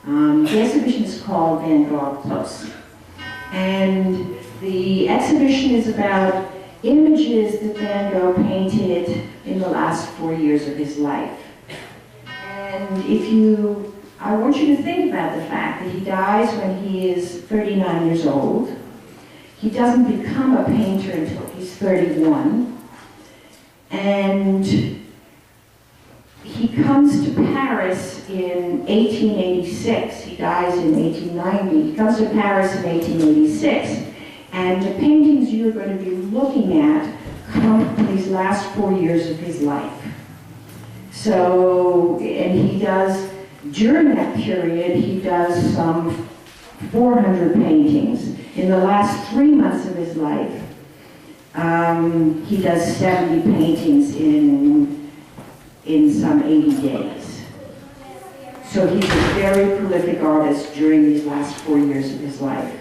The exhibition is called Gogh Up Close. And the exhibition is about images that Van Gogh painted in the last 4 years of his life. And I want you to think about the fact that he dies when he is 39 years old. He doesn't become a painter until he's 31. And he comes to Paris in 1886. He dies in 1890. He comes to Paris in 1886. And the paintings you're going to be looking at come from these last 4 years of his life. So, and he does, during that period, he does some 400 paintings. In the last 3 months of his life, he does 70 paintings in some 80 days. So he's a very prolific artist during these last 4 years of his life.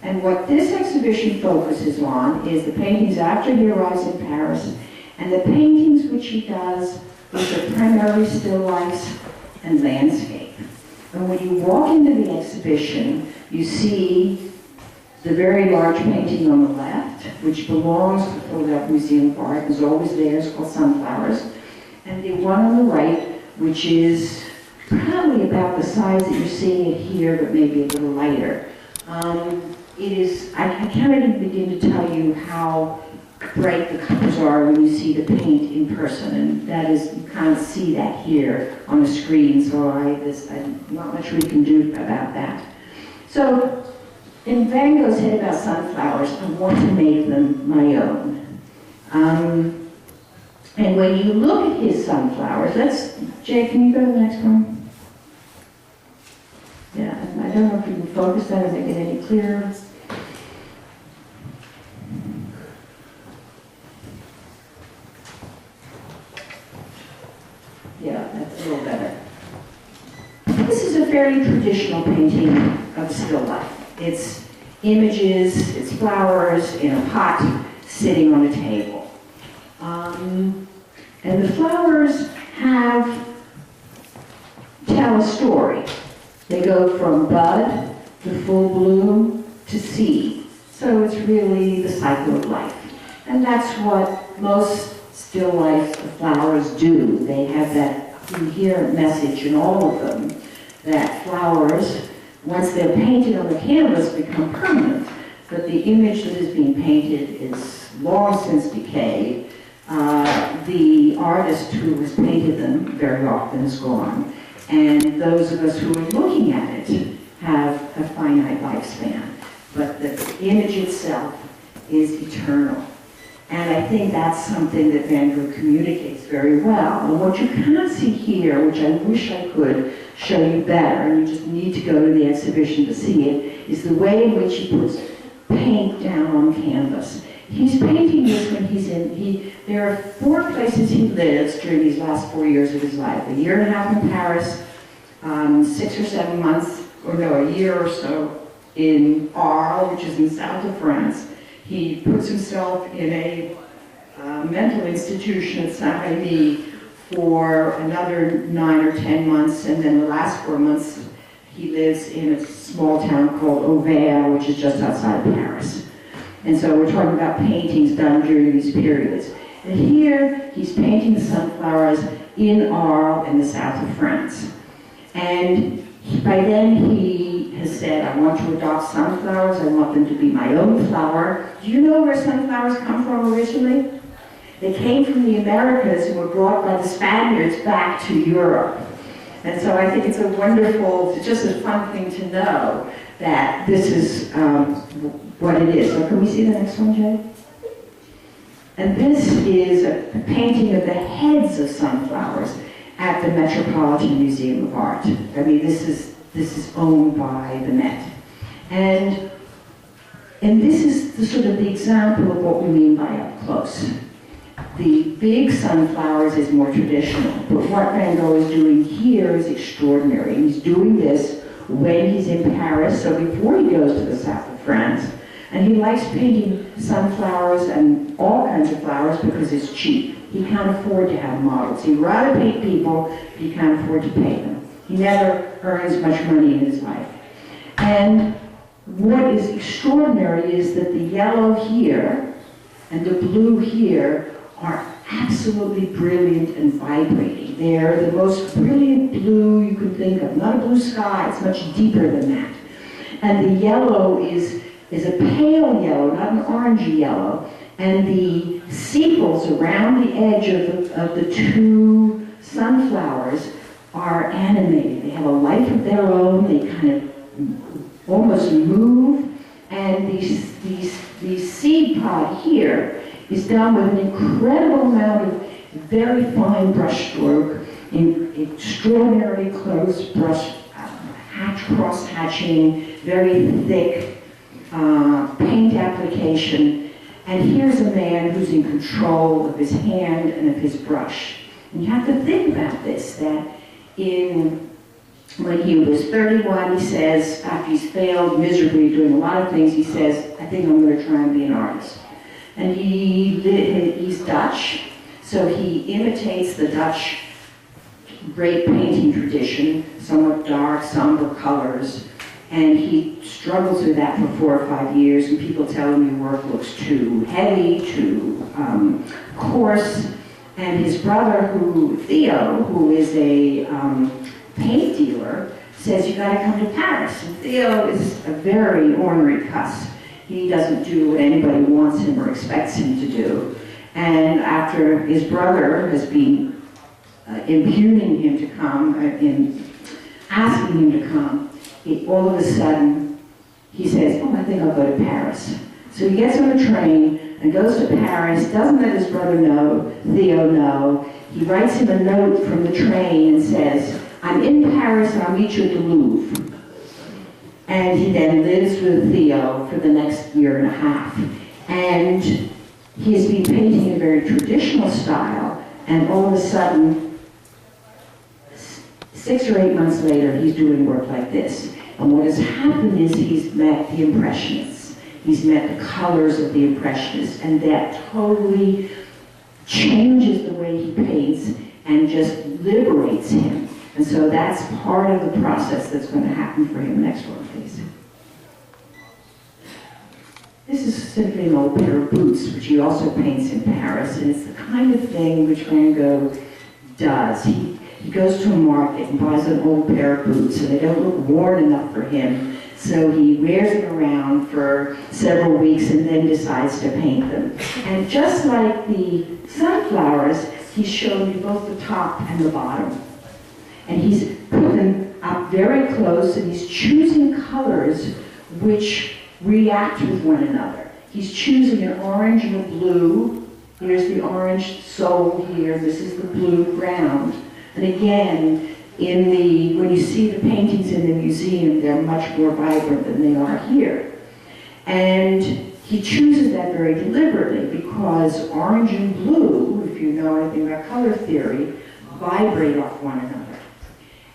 And what this exhibition focuses on is the paintings after he arrives in Paris, and the paintings which he does, which are primarily still lifes and landscape. And when you walk into the exhibition, you see the very large painting on the left, which belongs to the Philadelphia Museum of Art, is always there, it's called Sunflowers. And the one on the right, which is probably about the size that you're seeing it here, but maybe a little lighter. It is, I can't even begin to tell you how bright the colors are when you see the paint in person, and that is, you can't see that here on the screen, so I'm not much we can do about that. So, in Van Gogh's head about sunflowers, I want to make them my own. And when you look at his sunflowers, Jay, can you go to the next one? Yeah, I don't know if you can focus that or make it any clearer. Yeah, that's a little better. This is a fairly traditional painting of still life. It's images, it's flowers in a pot sitting on a table. And the flowers tell a story. They go from bud to full bloom to seed. So it's really the cycle of life. And that's what most still life flowers do. They have that inherent message in all of them that flowers, once they're painted on the canvas, become permanent. But the image that is being painted is long since decayed. The artist who has painted them very often is gone. And those of us who are looking at it have a finite lifespan. But the image itself is eternal. And I think that's something that Van Gogh communicates very well. And what you cannot see here, which I wish I could show you better, and you just need to go to the exhibition to see it, is the way in which he puts paint down on canvas. He's painting this when there are 4 places he lives during these last 4 years of his life. A year and a half in Paris, 6 or 7 months, a year or so in Arles, which is in south of France. He puts himself in a mental institution at Saint-Rémy for another 9 or 10 months, and then the last 4 months he lives in a small town called Auvers, which is just outside of Paris. And so we're talking about paintings done during these periods. And here he's painting the sunflowers in Arles in the south of France. And by then he has said, I want to adopt sunflowers, I want them to be my own flower. Do you know where sunflowers come from originally? They came from the Americas and were brought by the Spaniards back to Europe. And so I think it's a wonderful, it's just a fun thing to know that this is what it is. So can we see the next one, Jay? And this is a painting of the heads of sunflowers at the Metropolitan Museum of Art. I mean, this is owned by the Met. And this is the example of what we mean by up close. The big sunflowers is more traditional, but what Van Gogh is doing here is extraordinary. He's doing this when he's in Paris, so before he goes to the south of France. And he likes painting sunflowers and all kinds of flowers because it's cheap. He can't afford to have models. He'd rather paint people, but he can't afford to pay them. He never earns much money in his life. And what is extraordinary is that the yellow here and the blue here are absolutely brilliant and vibrating. They're the most brilliant blue you can think of. Not a blue sky, it's much deeper than that. And the yellow is a pale yellow, not an orangey yellow. And the sepals around the edge of the two sunflowers are animated. They have a life of their own. They kind of almost move. And the seed pod here is done with an incredible amount of very fine brush stroke, in extraordinarily close brush, cross-hatching, very thick paint application. And here's a man who's in control of his hand and of his brush. And you have to think about this, that when he was 31, he says, after he's failed miserably doing a lot of things, he says, I think I'm going to try and be an artist. And he's Dutch, so he imitates the Dutch great painting tradition, somewhat dark, somber colors, and he struggles with that for 4 or 5 years, and people tell him your work looks too heavy, too coarse. And his brother, Theo, who is a paint dealer, says, you gotta come to Paris. And Theo is a very ornery cuss. He doesn't do what anybody wants him or expects him to do. And after his brother has been impugning him to come, asking him to come, all of a sudden, he says, oh, I think I'll go to Paris. So he gets on a train and goes to Paris, doesn't let his brother know, Theo know. He writes him a note from the train and says, I'm in Paris and I'll meet you at the Louvre. And he then lives with Theo for the next year and a half. And he's been painting in a very traditional style, and all of a sudden, 6 or 8 months later, he's doing work like this. And what has happened is he's met the Impressionists. He's met the colors of the Impressionists, and that totally changes the way he paints and just liberates him. And so that's part of the process that's going to happen for him. Next one, please. This is simply an old pair of boots, which he also paints in Paris, and it's the kind of thing which Van Gogh does. He goes to a market and buys an old pair of boots, and they don't look worn enough for him, so he wears them around for several weeks and then decides to paint them. And just like the sunflowers, he's shown you both the top and the bottom. And he's put them up very close, and he's choosing colors which react with one another. He's choosing an orange and a blue. Here's the orange sole here, this is the blue ground. And again, when you see the paintings in the museum, they're much more vibrant than they are here. And he chooses that very deliberately because orange and blue, if you know anything about color theory, vibrate off one another.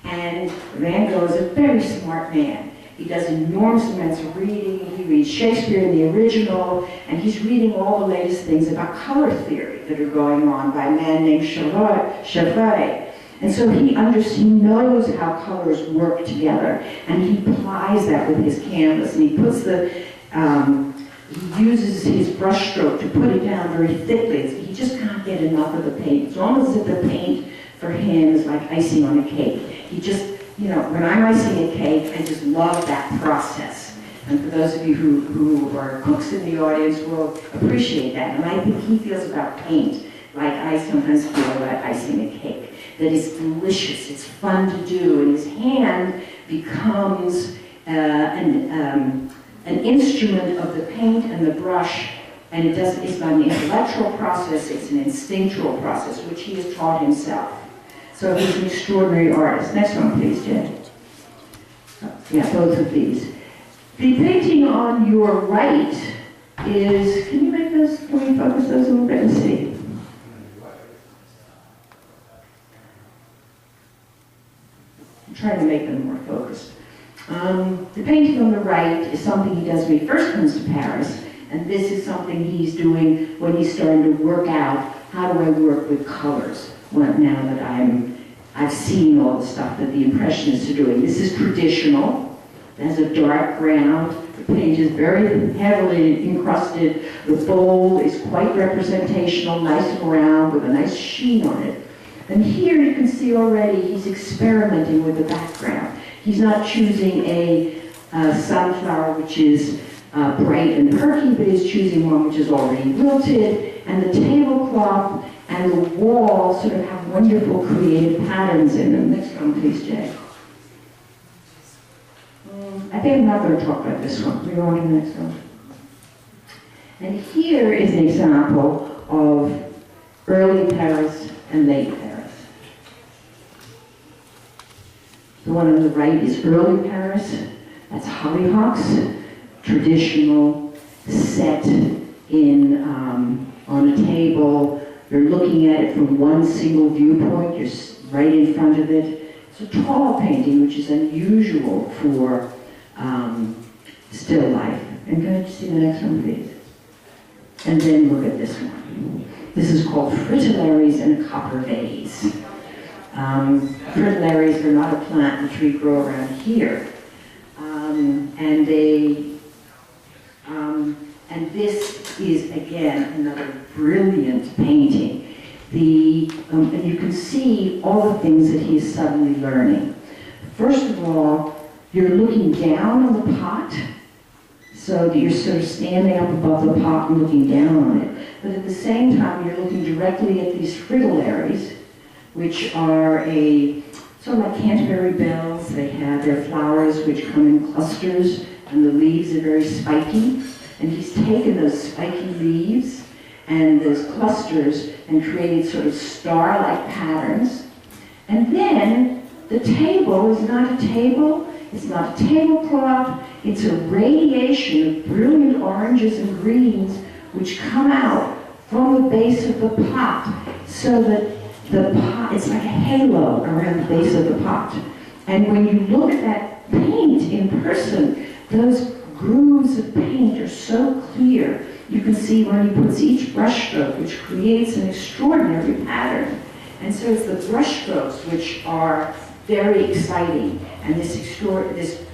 And Van Gogh is a very smart man. He does enormous amounts of reading. He reads Shakespeare in the original, and he's reading all the latest things about color theory that are going on by a man named Chevret. And so he knows how colors work together, and he applies that with his canvas, and he uses his brush stroke to put it down very thickly. He just can't get enough of the paint. It's almost as if the paint for him is like icing on a cake. He just, when I'm icing a cake, I just love that process. And for those of you who are cooks in the audience will appreciate that. And I think he feels about paint like I sometimes feel about icing a cake. That it's delicious, it's fun to do, and his hand becomes an instrument of the paint and the brush, and it's not an intellectual process, it's an instinctual process, which he has taught himself. So he's an extraordinary artist. Next one, please, Jen. Yeah, both of these. The painting on your right is, can we focus those a little bit and see? I'm trying to make them more focused. The painting on the right is something he does when he first comes to Paris, and this is something he's doing when he's starting to work out, how do I work with colors now that I'm I've seen all the stuff that the Impressionists are doing. This is traditional. It has a dark ground. The paint is very heavily encrusted. The bowl is quite representational, nice and round, with a nice sheen on it. And here you can see already he's experimenting with the background. He's not choosing a sunflower which is bright and perky, but he's choosing one which is already wilted, and the tablecloth and the wall sort of have wonderful creative patterns in them. Next one, please, Jay. I think I'm not going to talk about this one. We go on to the next one. And here is an example of early Paris and late Paris. The one on the right is early Paris. That's hollyhocks, traditional, set in on a table. You're looking at it from one single viewpoint. You're right in front of it. It's a tall painting, which is unusual for still life. And can I see the next one, please? And then look at this one. This is called Fritillaries in a Copper Vase. Fritillaries are not a plant which we grow around here. And this is, again, another brilliant painting. And you can see all the things that he is suddenly learning. First of all, you're looking down on the pot, so that you're sort of standing up above the pot and looking down on it. But at the same time, you're looking directly at these fritillaries, which are sort of like Canterbury bells. They have their flowers which come in clusters, and the leaves are very spiky. And he's taken those spiky leaves and those clusters and created sort of star-like patterns. And then the table is not a table, it's not a tablecloth, it's a radiation of brilliant oranges and greens which come out from the base of the pot, so that the pot, it's like a halo around the base of the pot. And when you look at that paint in person, those grooves of paint are so clear. You can see when he puts each brushstroke, which creates an extraordinary pattern. And so it's the brushstrokes which are very exciting, and this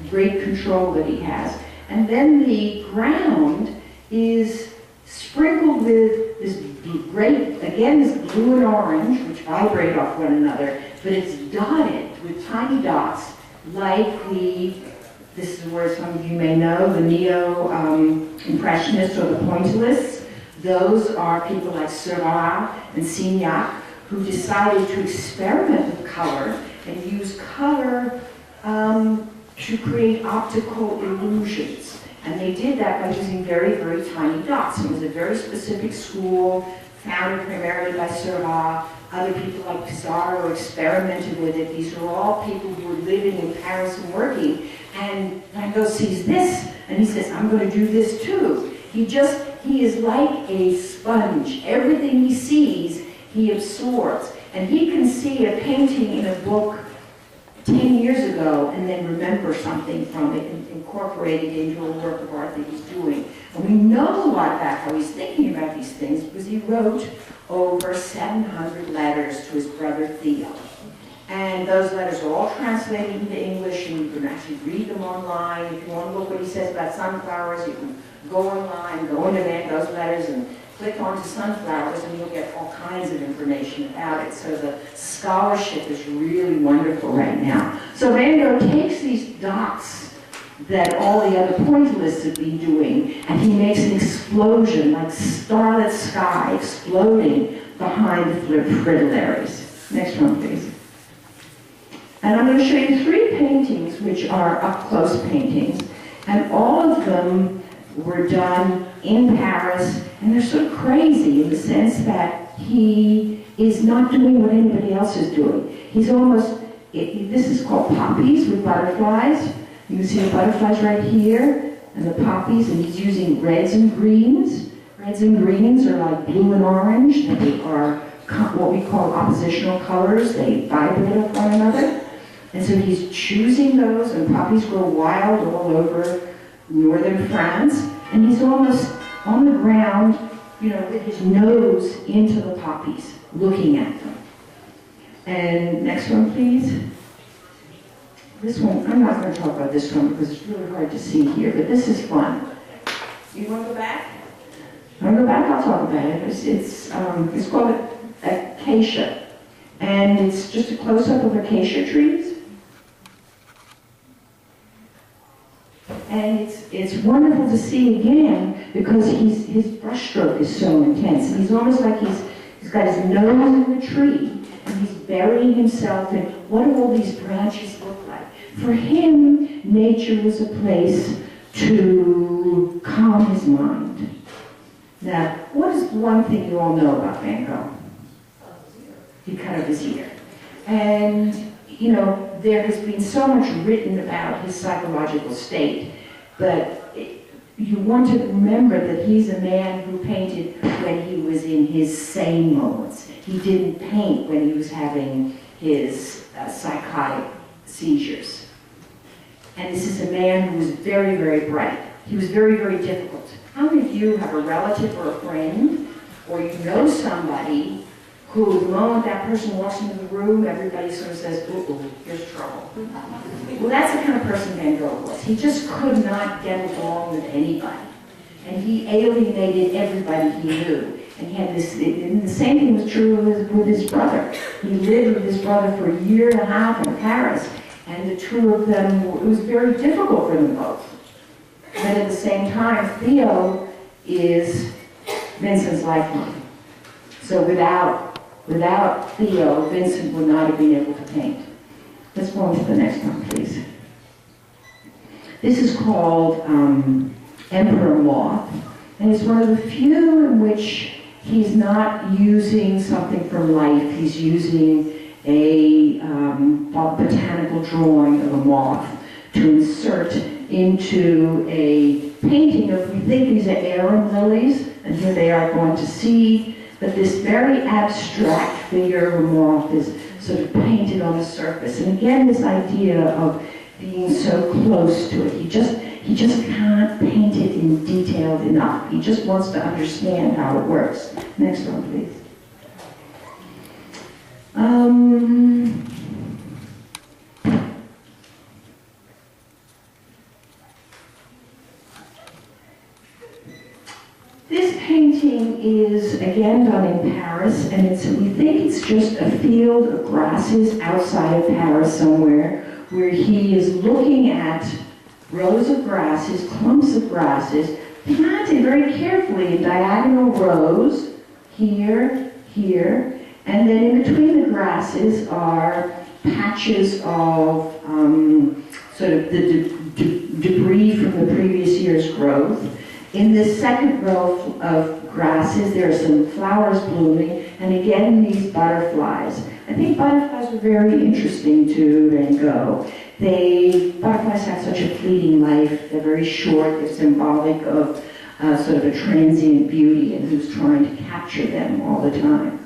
great control that he has. And then the ground is sprinkled with this great, again, this blue and orange, which vibrate off one another, but it's dotted with tiny dots, like this is where some of you may know, the neo-impressionists or the pointillists. Those are people like Seurat and Signac, who decided to experiment with color and use color to create optical illusions. And they did that by using very, very tiny dots. It was a very specific school, founded primarily by Seurat. Other people like Pissarro experimented with it. These are all people who were living in Paris and working. And Van Gogh sees this, and he says, I'm going to do this too. He is like a sponge. Everything he sees, he absorbs. And he can see a painting in a book 10 years ago and then remember something from it and incorporate it into a work of art that he's doing. And we know a lot about how he's thinking about these things because he wrote over 700 letters to his brother Theo. And those letters are all translated into English, and you can actually read them online. If you want to look what he says about sunflowers, you can go online, go into Van Gogh's letters, and click onto sunflowers, and you'll get all kinds of information about it. So the scholarship is really wonderful right now. So Van Gogh takes these dots that all the other pointillists have been doing, and he makes an explosion, like starlit sky exploding behind the fritillaries. Next one, please. And I'm going to show you 3 paintings which are up-close paintings, and all of them were done in Paris, and they're sort of crazy in the sense that he is not doing what anybody else is doing. He's almost, this is called poppies with butterflies. You can see the butterflies right here, and the poppies, and he's using reds and greens. Reds and greens are like blue and orange. They are what we call oppositional colors. They vibrate off one another. And so he's choosing those, and poppies grow wild all over northern France. And he's almost on the ground, with his nose into the poppies, looking at them. And next one, please. This one, I'm not going to talk about this one because it's really hard to see here, but this is fun. You want to go back? I want to go back? I'll talk about it. It's called acacia, and it's just a close-up of acacia trees. And it's wonderful to see again because his brushstroke is so intense. He's almost like he's got his nose in the tree and he's burying himself in what do all these branches look like. For him, nature was a place to calm his mind. Now, what is one thing you all know about Van Gogh? He cut off his ear. And, you know, there has been so much written about his psychological state, but you want to remember that he's a man who painted when he was in his sane moments. He didn't paint when he was having his psychotic seizures. And this is a man who was very, very bright. He was very, very difficult. How many of you have a relative or a friend, or you know somebody who, the moment that person walks into the room, everybody sort of says, ooh, here's trouble. Well, that's the kind of person Van Gogh was. He just could not get along with anybody. And he alienated everybody he knew. And he had this, and the same thing was true with his brother. He lived with his brother for a year and a half in Paris, and the two of them, it was very difficult for them both. But at the same time, Theo is Vincent's lifeline. So without Theo, Vincent would not have been able to paint. Let's go on to the next one, please. This is called Emperor Moth, and it's one of the few in which he's not using something from life. He's using a botanical drawing of a moth to insert into a painting of, we think these are arum lilies, and here they are going to seed. But this very abstract figure of a moth is sort of painted on the surface. And again, this idea of being so close to it. He just can't paint it in detail enough. He just wants to understand how it works. Next one, please. This painting is again done in Paris, and we think it's just a field of grasses outside of Paris somewhere, where he is looking at rows of grasses, clumps of grasses, planted very carefully in diagonal rows, here, here, and then in between the grasses are patches of sort of the debris from the previous year's growth. In this second row of grasses, there are some flowers blooming, and again, these butterflies. I think butterflies were very interesting to Van Gogh. Butterflies have such a fleeting life. They're very short. They're symbolic of sort of a transient beauty, and who's trying to capture them all the time.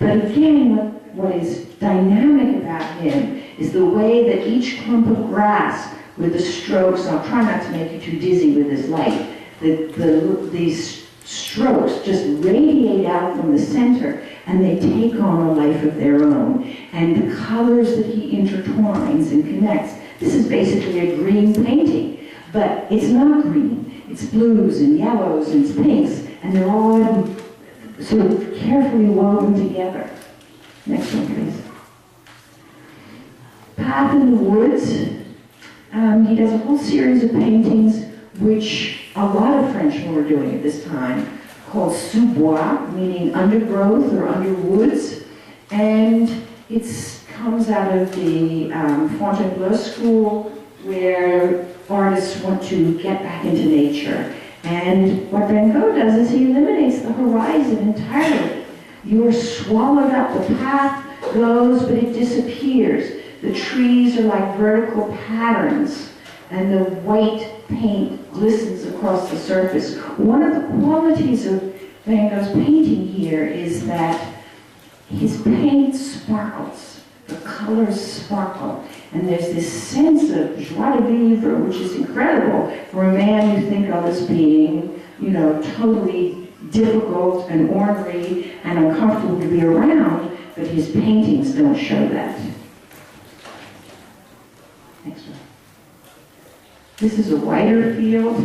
But again, what is dynamic about him is the way that each clump of grass, with the strokes, I'll try not to make you too dizzy with this light, these strokes just radiate out from the center, and they take on a life of their own. And the colors that he intertwines and connects, this is basically a green painting, but it's not green. It's blues and yellows and pinks, and they're all sort of carefully woven together. Next one, please. Path in the Woods. He does a whole series of paintings which a lot of Frenchmen were doing at this time, called sous-bois, meaning undergrowth or underwoods. And it comes out of the Fontainebleau school, where artists want to get back into nature. And what Van Gogh does is he eliminates the horizon entirely. You are swallowed up, the path goes, but it disappears. The trees are like vertical patterns, and the white paint glistens across the surface. One of the qualities of Van Gogh's painting here is that his paint sparkles. The colors sparkle. And there's this sense of joie de vivre, which is incredible for a man you think of as being, you know, totally difficult and ornery and uncomfortable to be around. but his paintings don't show that. Next one. This is a wider field.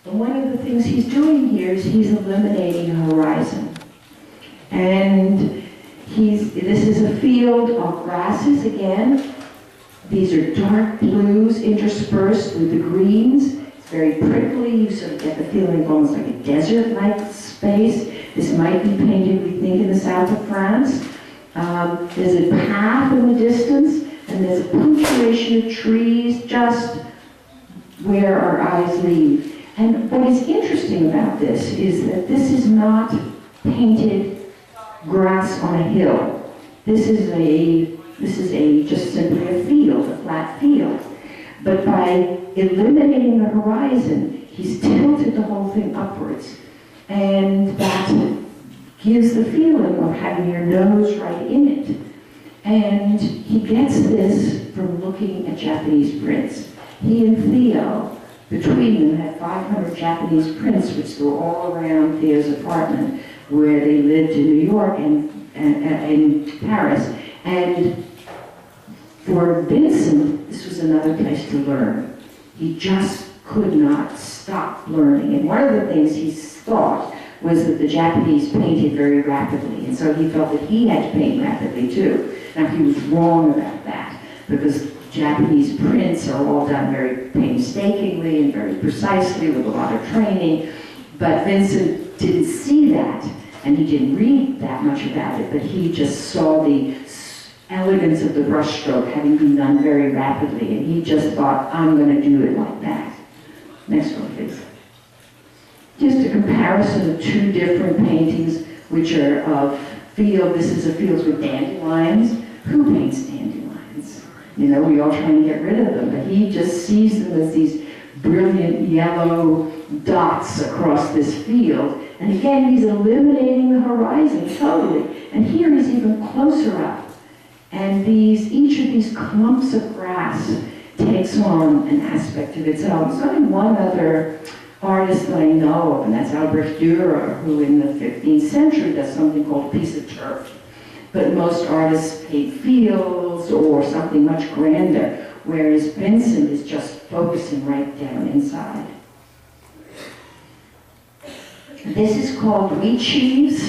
And one of the things he's doing here is he's eliminating a horizon. And this is a field of grasses again. These are dark blues interspersed with the greens. It's very prickly. You sort of get the feeling of almost like a desert-like space. This might be painted, we think, in the south of France. There's a path in the distance, and there's a punctuation of trees just where our eyes leave. And what is interesting about this is that this is not painted grass on a hill. This is just simply a field, a flat field. But by eliminating the horizon, he's tilted the whole thing upwards. And that gives the feeling of having your nose right in it. And he gets this from looking at Japanese prints. He and Theo, between them, had 500 Japanese prints, which were all around Theo's apartment, where they lived in New York and in Paris. And for Vincent, this was another place to learn. He just could not stop learning. And one of the things he thought was that the Japanese painted very rapidly, and so he felt that he had to paint rapidly too. Now he was wrong about that, because Japanese prints are all done very painstakingly and very precisely with a lot of training, but Vincent didn't see that, and he didn't read that much about it, but he just saw the elegance of the brushstroke having been done very rapidly, and he just thought, I'm going to do it like that. Next one, please. Just a comparison of two different paintings, which are of field. This is a field with dandelions. Who paints dandelions? You know, we all try and get rid of them, but he just sees them as these brilliant yellow dots across this field. And again, he's eliminating the horizon totally. And here he's even closer up. And each of these clumps of grass takes on an aspect of its own. There's only one other artist that I know of, and that's Albrecht Dürer, who in the 15th century does something called a piece of turf. But most artists paint fields or something much grander, whereas Vincent is just focusing right down inside. This is called wheat sheaves,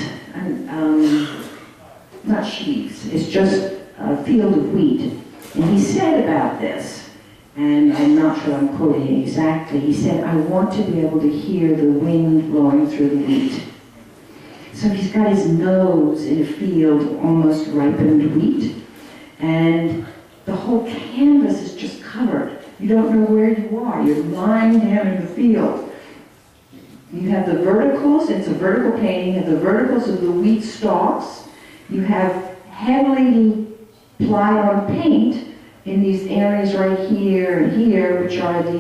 not sheaves, it's just a field of wheat. And he said about this, and I'm not sure I'm quoting exactly, he said, I want to be able to hear the wind blowing through the wheat. So he's got his nose in a field of almost ripened wheat, and the whole canvas is just covered. You don't know where you are. You're lying down in the field. You have the verticals, it's a vertical painting, you have the verticals of the wheat stalks. You have heavily applied on paint in these areas right here and here, which are the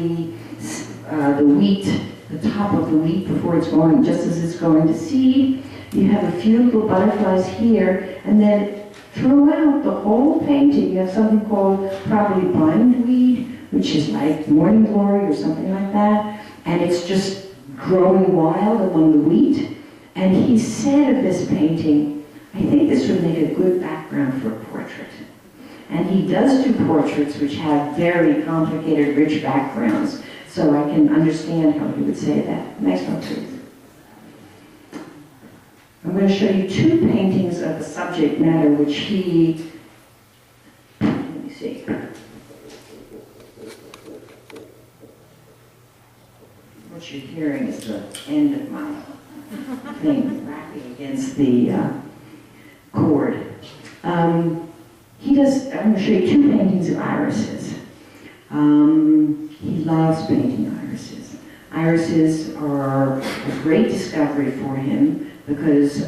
wheat, the top of the wheat before it's going, just as it's going to seed. You have a few little butterflies here, and then throughout the whole painting, you have something called probably bindweed, which is like morning glory or something like that, and it's just growing wild among the wheat. And he said of this painting, I think this would make a good background for a portrait. And he does do portraits which have very complicated, rich backgrounds, so I can understand how he would say that. Next one, please. I'm going to show you two paintings of the subject matter which he, let me see. What you're hearing is the end of my thing rapping against the cord. I'm going to show you two paintings of irises. He loves painting irises. Irises are a great discovery for him because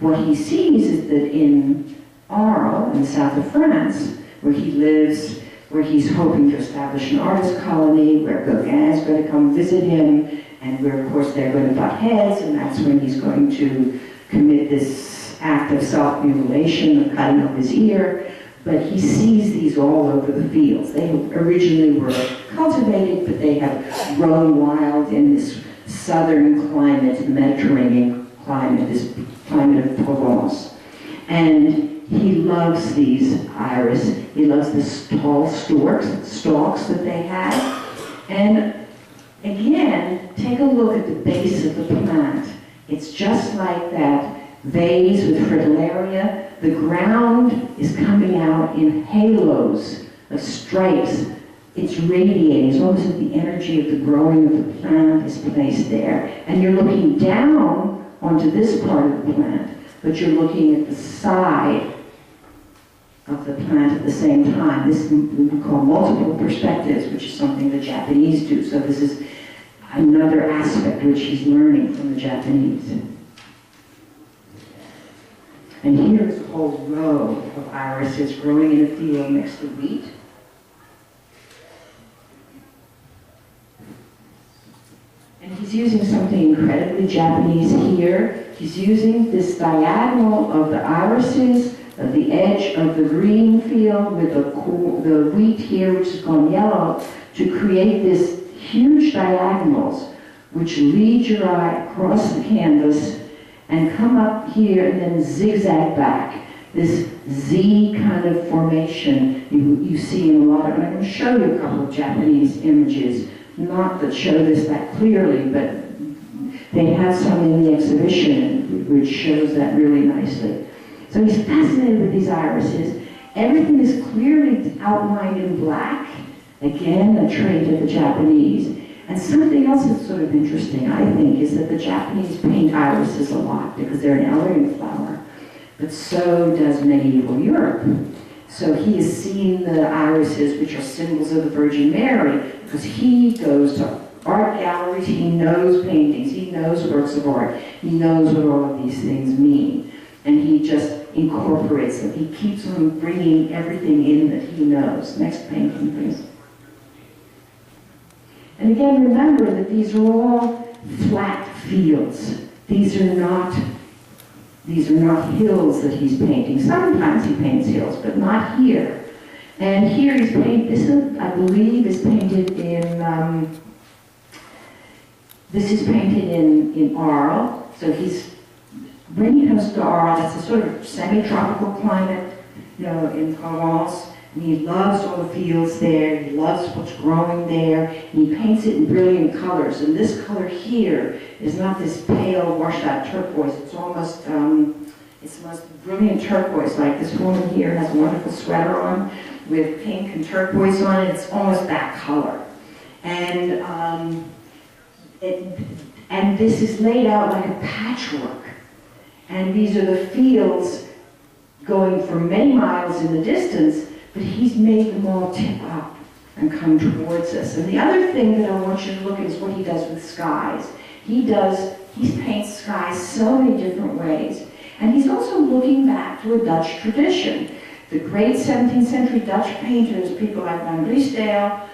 what he sees is that in Arles, in the south of France, where he lives, where he's hoping to establish an artist colony, where Gauguin is going to come visit him, and where, of course, they're going to butt heads, and that's when he's going to commit this act of self-mutilation, of cutting off his ear. But he sees these all over the fields. They originally were cultivated, but they have grown wild in this southern climate, the Mediterranean climate, this climate of Provence. And he loves these iris. He loves the tall stalks that they have. And again, take a look at the base of the plant. It's just like that vase with fritillaria. The ground is coming out in halos of stripes. It's radiating. It's almost like the energy of the growing of the plant is placed there. And you're looking down onto this part of the plant, but you're looking at the side of the plant at the same time. This we call multiple perspectives, which is something the Japanese do. So this is another aspect which he's learning from the Japanese. And here is a whole row of irises growing in a field next to wheat. And he's using something incredibly Japanese here. He's using this diagonal of the irises, of the edge of the green field with the wheat here, which has gone yellow, to create this huge diagonals which lead your eye across the canvas and come up here and then zigzag back. This Z kind of formation you see in a lot of, and I'm going to show you a couple of Japanese images, not that show this that clearly, but they have some in the exhibition which shows that really nicely. So he's fascinated with these irises. Everything is clearly outlined in black. Again, a trait of the Japanese. And something else that's sort of interesting, I think, is that the Japanese paint irises a lot because they're an elegant flower, but so does medieval Europe. So he has seen the irises, which are symbols of the Virgin Mary, because he goes to art galleries, he knows paintings, he knows works of art, he knows what all of these things mean. And he just incorporates them. He keeps on bringing everything in that he knows. Next painting, please. And again, remember that these are all flat fields. These are not hills that he's painting. Sometimes he paints hills, but not here. And here he's painted, this is, I believe, is painted in, this is painted in Arles. So he's, when he comes to Arles, it's a sort of semi-tropical climate, you know, in Provence. And he loves all the fields there, he loves what's growing there, and he paints it in brilliant colors. And this color here is not this pale, washed out turquoise, it's almost brilliant turquoise, like this woman here has a wonderful sweater on with pink and turquoise on it, it's almost that color. And this is laid out like a patchwork. And these are the fields going for many miles in the distance, but he's made them all tip up and come towards us. And the other thing that I want you to look at is what he does with skies. He paints skies so many different ways. And he's also looking back to a Dutch tradition. The great 17th century Dutch painters, people like Van Riesdael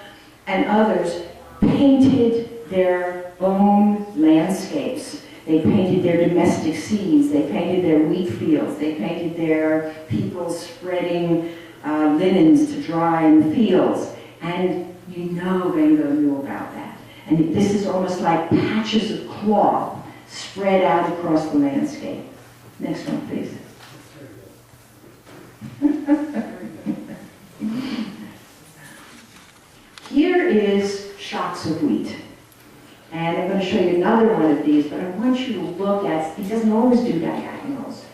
and others, painted their own landscapes. They painted their domestic scenes, they painted their wheat fields, they painted their people spreading linens to dry in the fields. And you know Van Gogh knew about that. And this is almost like patches of cloth spread out across the landscape. Next one, please. Here is shocks of wheat. And I'm going to show you another one of these, but I want you to look at, he doesn't always do diagonals,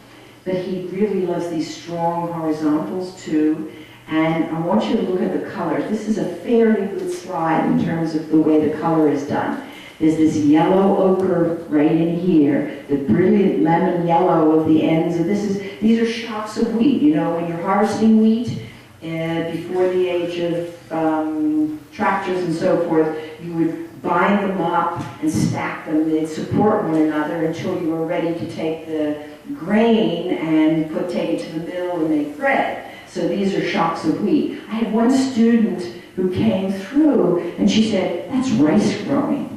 but he really loves these strong horizontals too. And I want you to look at the colors. This is a fairly good slide in terms of the way the color is done. There's this yellow ochre right in here, the brilliant lemon yellow of the ends. And these are shocks of wheat. You know, when you're harvesting wheat, before the age of tractors and so forth, you would bind them up and stack them. They'd support one another until you were ready to take the grain and take it to the mill and make bread. So these are shocks of wheat. I had one student who came through and she said, "That's rice growing."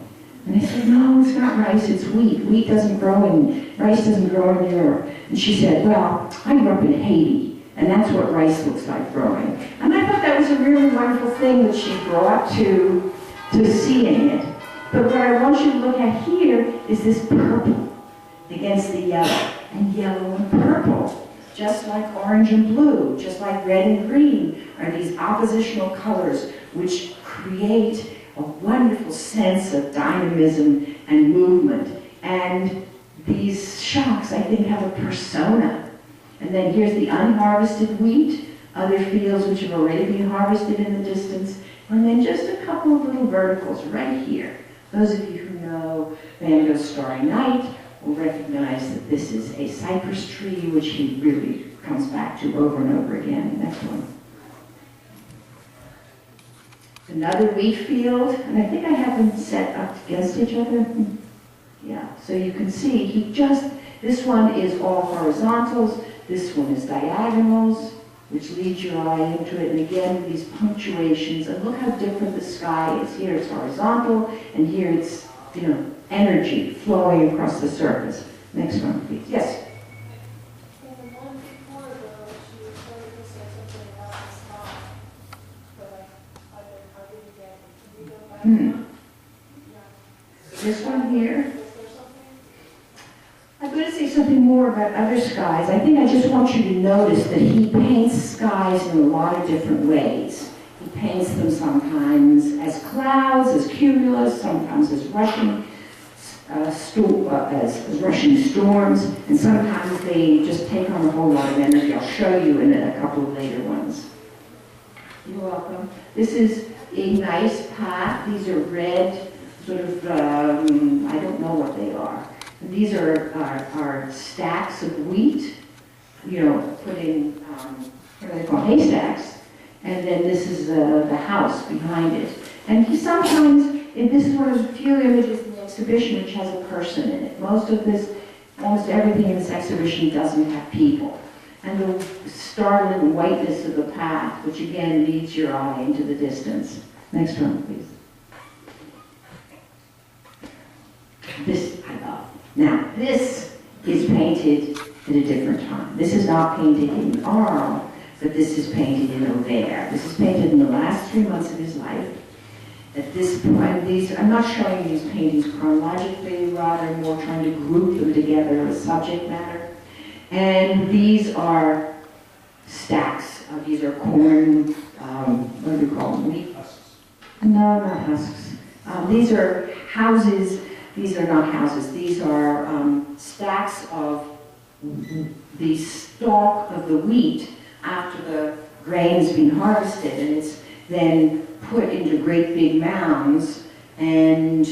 And I said, "No, it's not rice, it's wheat. Rice doesn't grow in Europe." And she said, "Well, I grew up in Haiti, and that's what rice looks like growing." And I thought that was a really wonderful thing that she brought to seeing it. But what I want you to look at here is this purple against the yellow, and yellow and purple, just like orange and blue, just like red and green, are these oppositional colors which create a wonderful sense of dynamism and movement. And these shocks, I think, have a persona. And then here's the unharvested wheat, other fields which have already been harvested in the distance, and then just a couple of little verticals right here. Those of you who know Van Gogh's Starry Night will recognize that this is a cypress tree, which he really comes back to over and over again. Next one. Another wheat field, and I think I have them set up against each other. Yeah, so you can see this one is all horizontals, this one is diagonals, which leads your eye into it, and again, these punctuations, and look how different the sky is. Here it's horizontal, and here it's, energy flowing across the surface. Next one, please. Yes? In the one before, though, she was starting to say something about the sky, but I didn't get it. Can you go back one? Yeah. This one here. Was there something? I'm going to say something more about other skies. I think I just want you to notice that he paints skies in a lot of different ways. He paints them sometimes as clouds, as cumulus, sometimes as rushing storms, and sometimes they just take on a whole lot of energy. I'll show you in a couple of later ones. You're welcome. This is a nice path. These are red, sort of, I don't know what they are. These are stacks of wheat, put in, what are they called, haystacks. And then this is the house behind it. And he sometimes, this is one of the few images in the exhibition which has a person in it. Almost everything in this exhibition doesn't have people. And the startling whiteness of the path, which again leads your eye into the distance. Next one, please. This I love. Now, this is painted at a different time. This is not painted in Arles, but this is painted in Auvers. This is painted in the last 3 months of his life. At this point, I'm not showing you these paintings chronologically, rather more trying to group them together as subject matter. And these are stacks. These are corn, what do we call them? Wheat? Husks. No, not husks. These are houses. These are not houses. These are stacks of the stalk of the wheat after the grain's been harvested, and it's then put into great big mounds and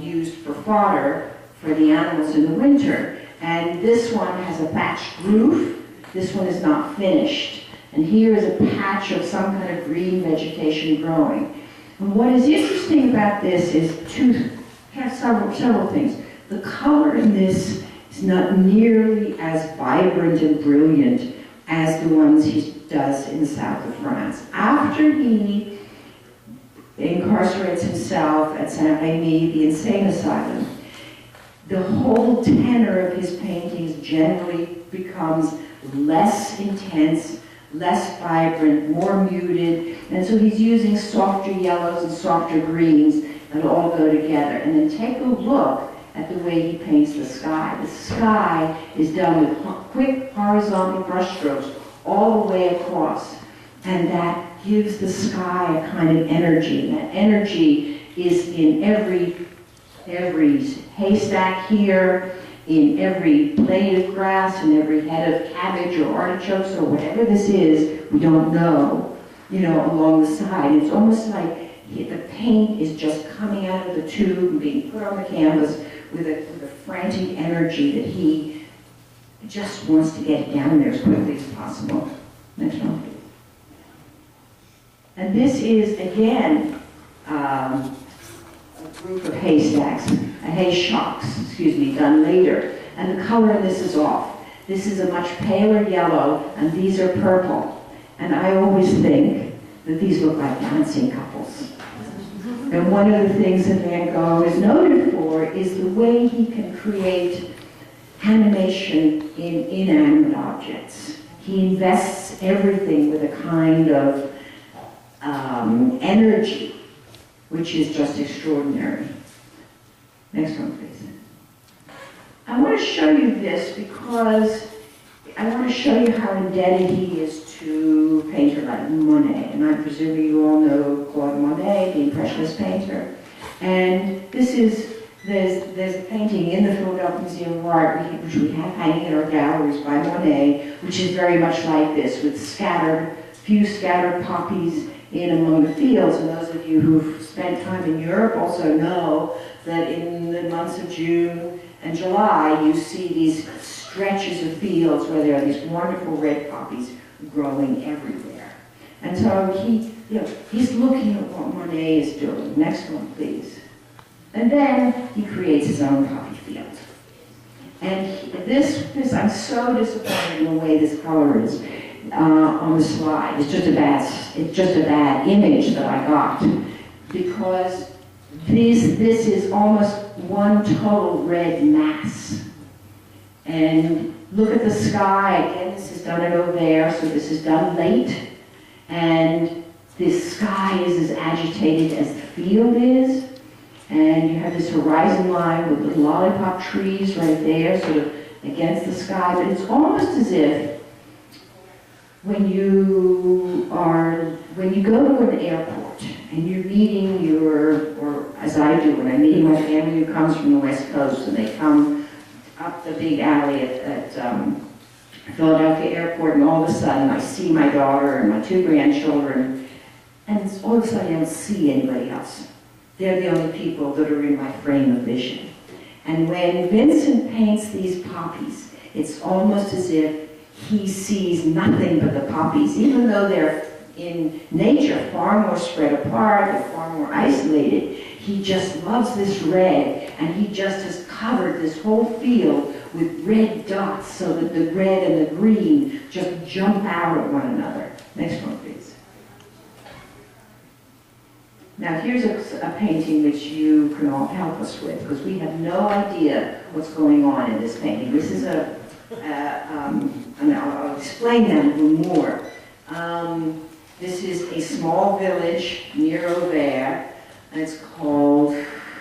used for fodder for the animals in the winter. And this one has a thatched roof. This one is not finished. And here is a patch of some kind of green vegetation growing. And what is interesting about this is several things. The color in this is not nearly as vibrant and brilliant as the ones he does in the south of France. After he incarcerates himself at Saint-Rémy, the insane asylum, the whole tenor of his paintings generally becomes less intense, less vibrant, more muted, and so he's using softer yellows and softer greens that all go together. And then take a look at the way he paints the sky. The sky is done with quick horizontal brushstrokes all the way across, and that gives the sky a kind of energy. And that energy is in every haystack here, in every blade of grass, in every head of cabbage or artichokes or whatever this is, we don't know, along the side. It's almost like the paint is just coming out of the tube and being put on the canvas with a frantic energy that he just wants to get it down there as quickly as possible. Next one, please. And this is, again, a group of haystacks, hay shocks, done later. And the color in this is off. This is a much paler yellow, and these are purple. And I always think that these look like dancing couples. And one of the things that Van Gogh is noted for is the way he can create animation in inanimate objects. He invests everything with a kind of energy, which is just extraordinary. Next one, please. I want to show you this because I want to show you how indebted he is to a painter like Monet. And I presume you all know Claude Monet, the Impressionist painter. And this is, there's a painting in the Philadelphia Museum of Art, which we have hanging in our galleries by Monet, which is very much like this, with few scattered poppies in among the fields. And those of you who've spent time in Europe also know that in the months of June and July, you see these stretches of fields where there are these wonderful red poppies growing everywhere. And so he's looking at what Monet is doing. Next one, please. And then he creates his own poppy field. And this I'm so disappointed in the way this color is on the slide. It's just a bad image that I got, because this is almost one total red mass. And look at the sky. Again, this is done at Auvert, so this is done late. And this sky is as agitated as the field is. And you have this horizon line with little lollipop trees right there, sort of against the sky. But it's almost as if when you go to an airport and you're meeting or as I do, when I'm meeting my family who comes from the West Coast, and they come up the big alley at Philadelphia Airport, and all of a sudden I see my daughter and my 2 grandchildren, and all of a sudden I don't see anybody else. They're the only people that are in my frame of vision. And when Vincent paints these poppies, it's almost as if he sees nothing but the poppies, even though they're in nature far more spread apart, they're far more isolated. He just loves this red, and he just has covered this whole field with red dots so that the red and the green just jump out at one another. Next one, please. Now here's a painting which you can all help us with, because we have no idea what's going on in this painting. This is and I'll explain that a little more. This is a small village near Auvert, and it's called,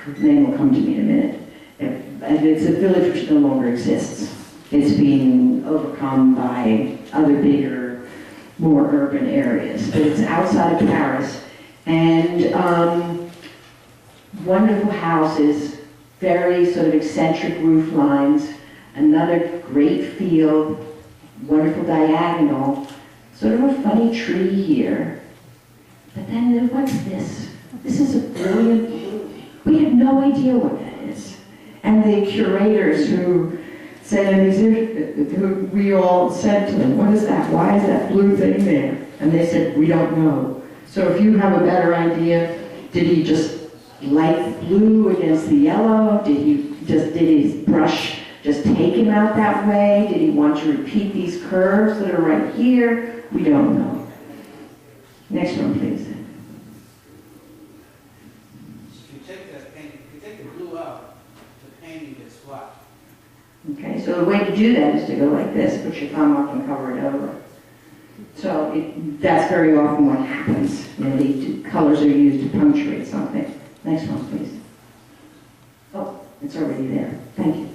the name will come to me in a minute. And it's a village which no longer exists. It's being overcome by other bigger, more urban areas. But it's outside of Paris. And wonderful houses, very sort of eccentric roof lines, another great field, wonderful diagonal, sort of a funny tree here. But then what's this? This is a brilliant blue. We have no idea what that is. And the curators who said, who we all said to them, what is that? Why is that blue thing there? And they said, we don't know. So if you have a better idea, did he just like blue against the yellow? Did his brush just take him out that way? Did he want to repeat these curves that are right here? We don't know. Next one, please. If you take the blue out, the painting gets flat. Okay, so the way to do that is to go like this, put your thumb up and cover it over. So that's very often what happens. You know, the colors are used to punctuate something. Next one, please. Oh, it's already there. Thank you.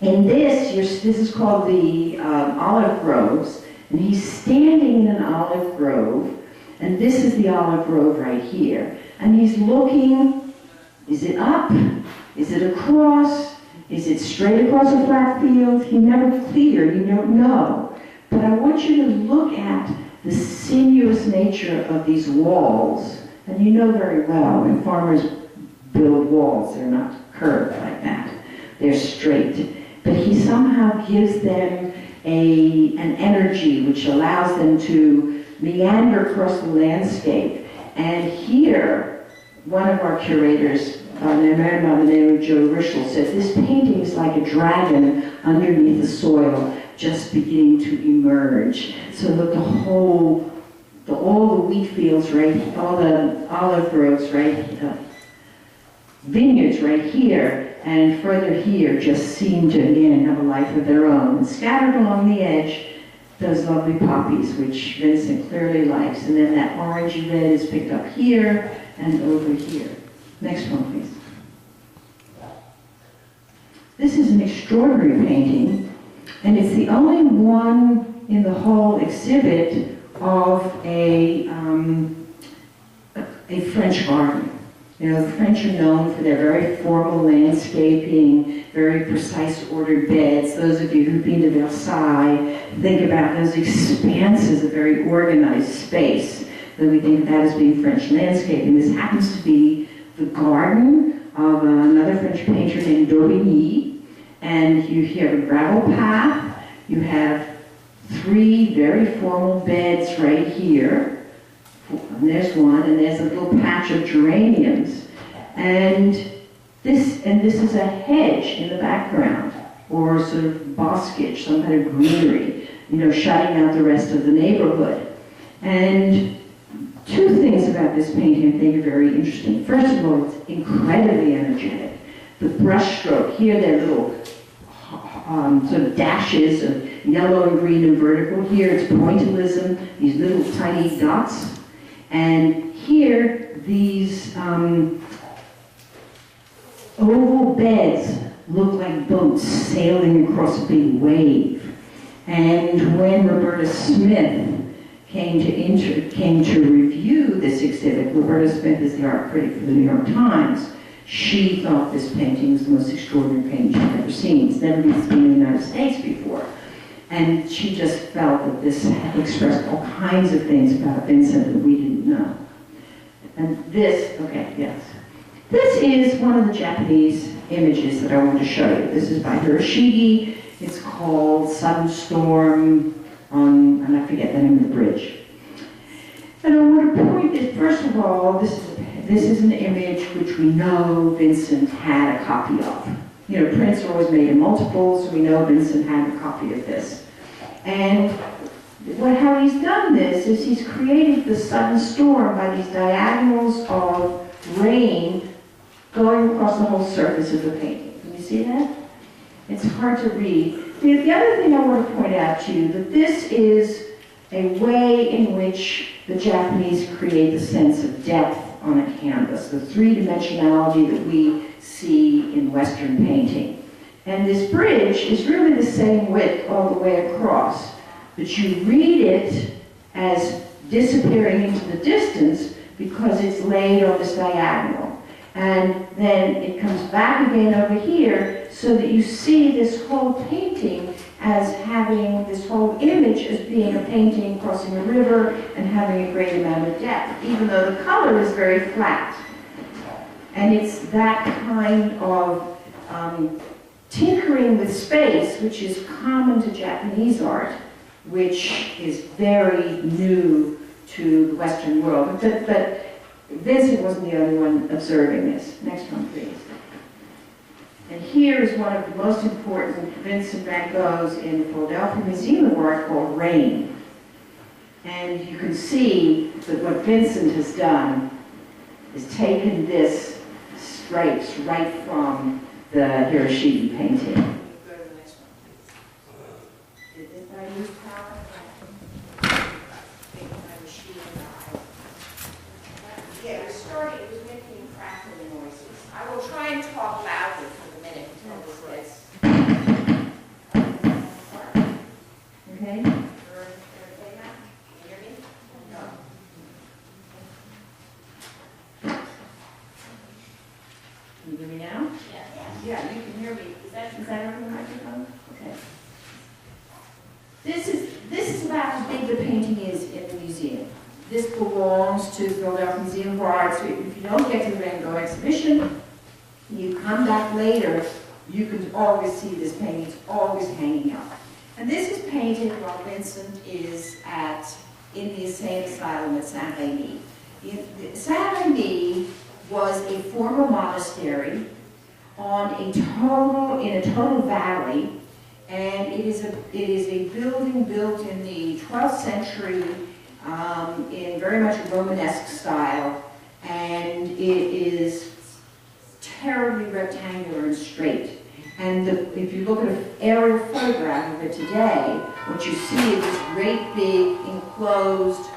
In this is called the olive groves, and he's standing in an olive grove, and this is the olive grove right here. And he's looking, is it up? Is it across? Is it straight across a flat field? He never clear, you don't know. But I want you to look at the sinuous nature of these walls. And you know very well, when farmers build walls, they're not curved like that. They're straight. But he somehow gives them an energy which allows them to meander across the landscape. And here, one of our curators, a man by the name of Joe Rischel, said this painting is like a dragon underneath the soil, just beginning to emerge. So that all the wheat fields right, all the olive groves right, vineyards right here and further here just seem to again have a life of their own. And scattered along the edge, those lovely poppies, which Vincent clearly likes. And then that orangey red is picked up here and over here. Next one, please. This is an extraordinary painting, and it's the only one in the whole exhibit of a French garden. You know, the French are known for their very formal landscaping, very precise ordered beds. Those of you who've been to Versailles think about those expanses of very organized space. Then we think of that as being French landscaping. This happens to be the garden of another French painter named Denney. And you have a gravel path. You have 3 very formal beds right here. And there's one, and there's a little patch of geraniums. And this is a hedge in the background, or sort of boscage, some kind of greenery, you know, shutting out the rest of the neighborhood. And 2 things about this painting I think are very interesting. First of all, it's incredibly energetic. The brush stroke here, they're little sort of dashes of yellow and green and vertical. Here it's pointillism, these little tiny dots. And here, these oval beds look like boats sailing across a big wave. And when Roberta Smith came to review this exhibit, Roberta Smith is the art critic for the New York Times, she thought this painting was the most extraordinary painting she'd ever seen. It's never been seen in the United States before. And she just felt that this expressed all kinds of things about Vincent that we didn't know. And this, okay, yes. This is one of the Japanese images that I want to show you. This is by Hiroshige. It's called Sudden Storm on, and I forget the name of the bridge. And I want to point this, first of all, this is an image which we know Vincent had a copy of. You know, prints are always made in multiples, so we know Vincent had a copy of this. And how he's done this is he's created the sudden storm by these diagonals of rain going across the whole surface of the painting. Can you see that? It's hard to read. The other thing I want to point out to you, that this is a way in which the Japanese create the sense of depth on a canvas, the 3-dimensionality that we see in Western painting. And this bridge is really the same width all the way across, but you read it as disappearing into the distance because it's laid on this diagonal. And then it comes back again over here so that you see this whole painting as having this whole image as being a painting crossing a river and having a great amount of depth, even though the color is very flat. And it's that kind of tinkering with space, which is common to Japanese art, which is very new to the Western world. But Vincent wasn't the only one observing this. Next one, please. And here is one of the most important Vincent van Goghs in the Philadelphia Museum of Art called Rain. And you can see that what Vincent has done is taken this stripes right from the Hiroshige painting. Go to the next one, please. Did I lose power? Yeah, it was making crackling noises. I will try and talk loudly for the minute until this gets. Okay? Can you hear me? No. Can you hear me now? Yes. Yeah, you can hear me. Is that over the microphone? Okay. This is about how big the painting is in the museum. This belongs to the Philadelphia Museum of Art, so if you don't get to the Van Gogh exhibition, you come back later, you can always see this painting. It's always hanging up. And this is painted while Vincent is in the insane asylum at Saint-Rémy. Saint-Rémy was a former monastery in a total valley, and it is a building built in the 12th century in very much a Romanesque style, and it is terribly rectangular and straight. And if you look at an aerial photograph of it today, what you see is this great big enclosed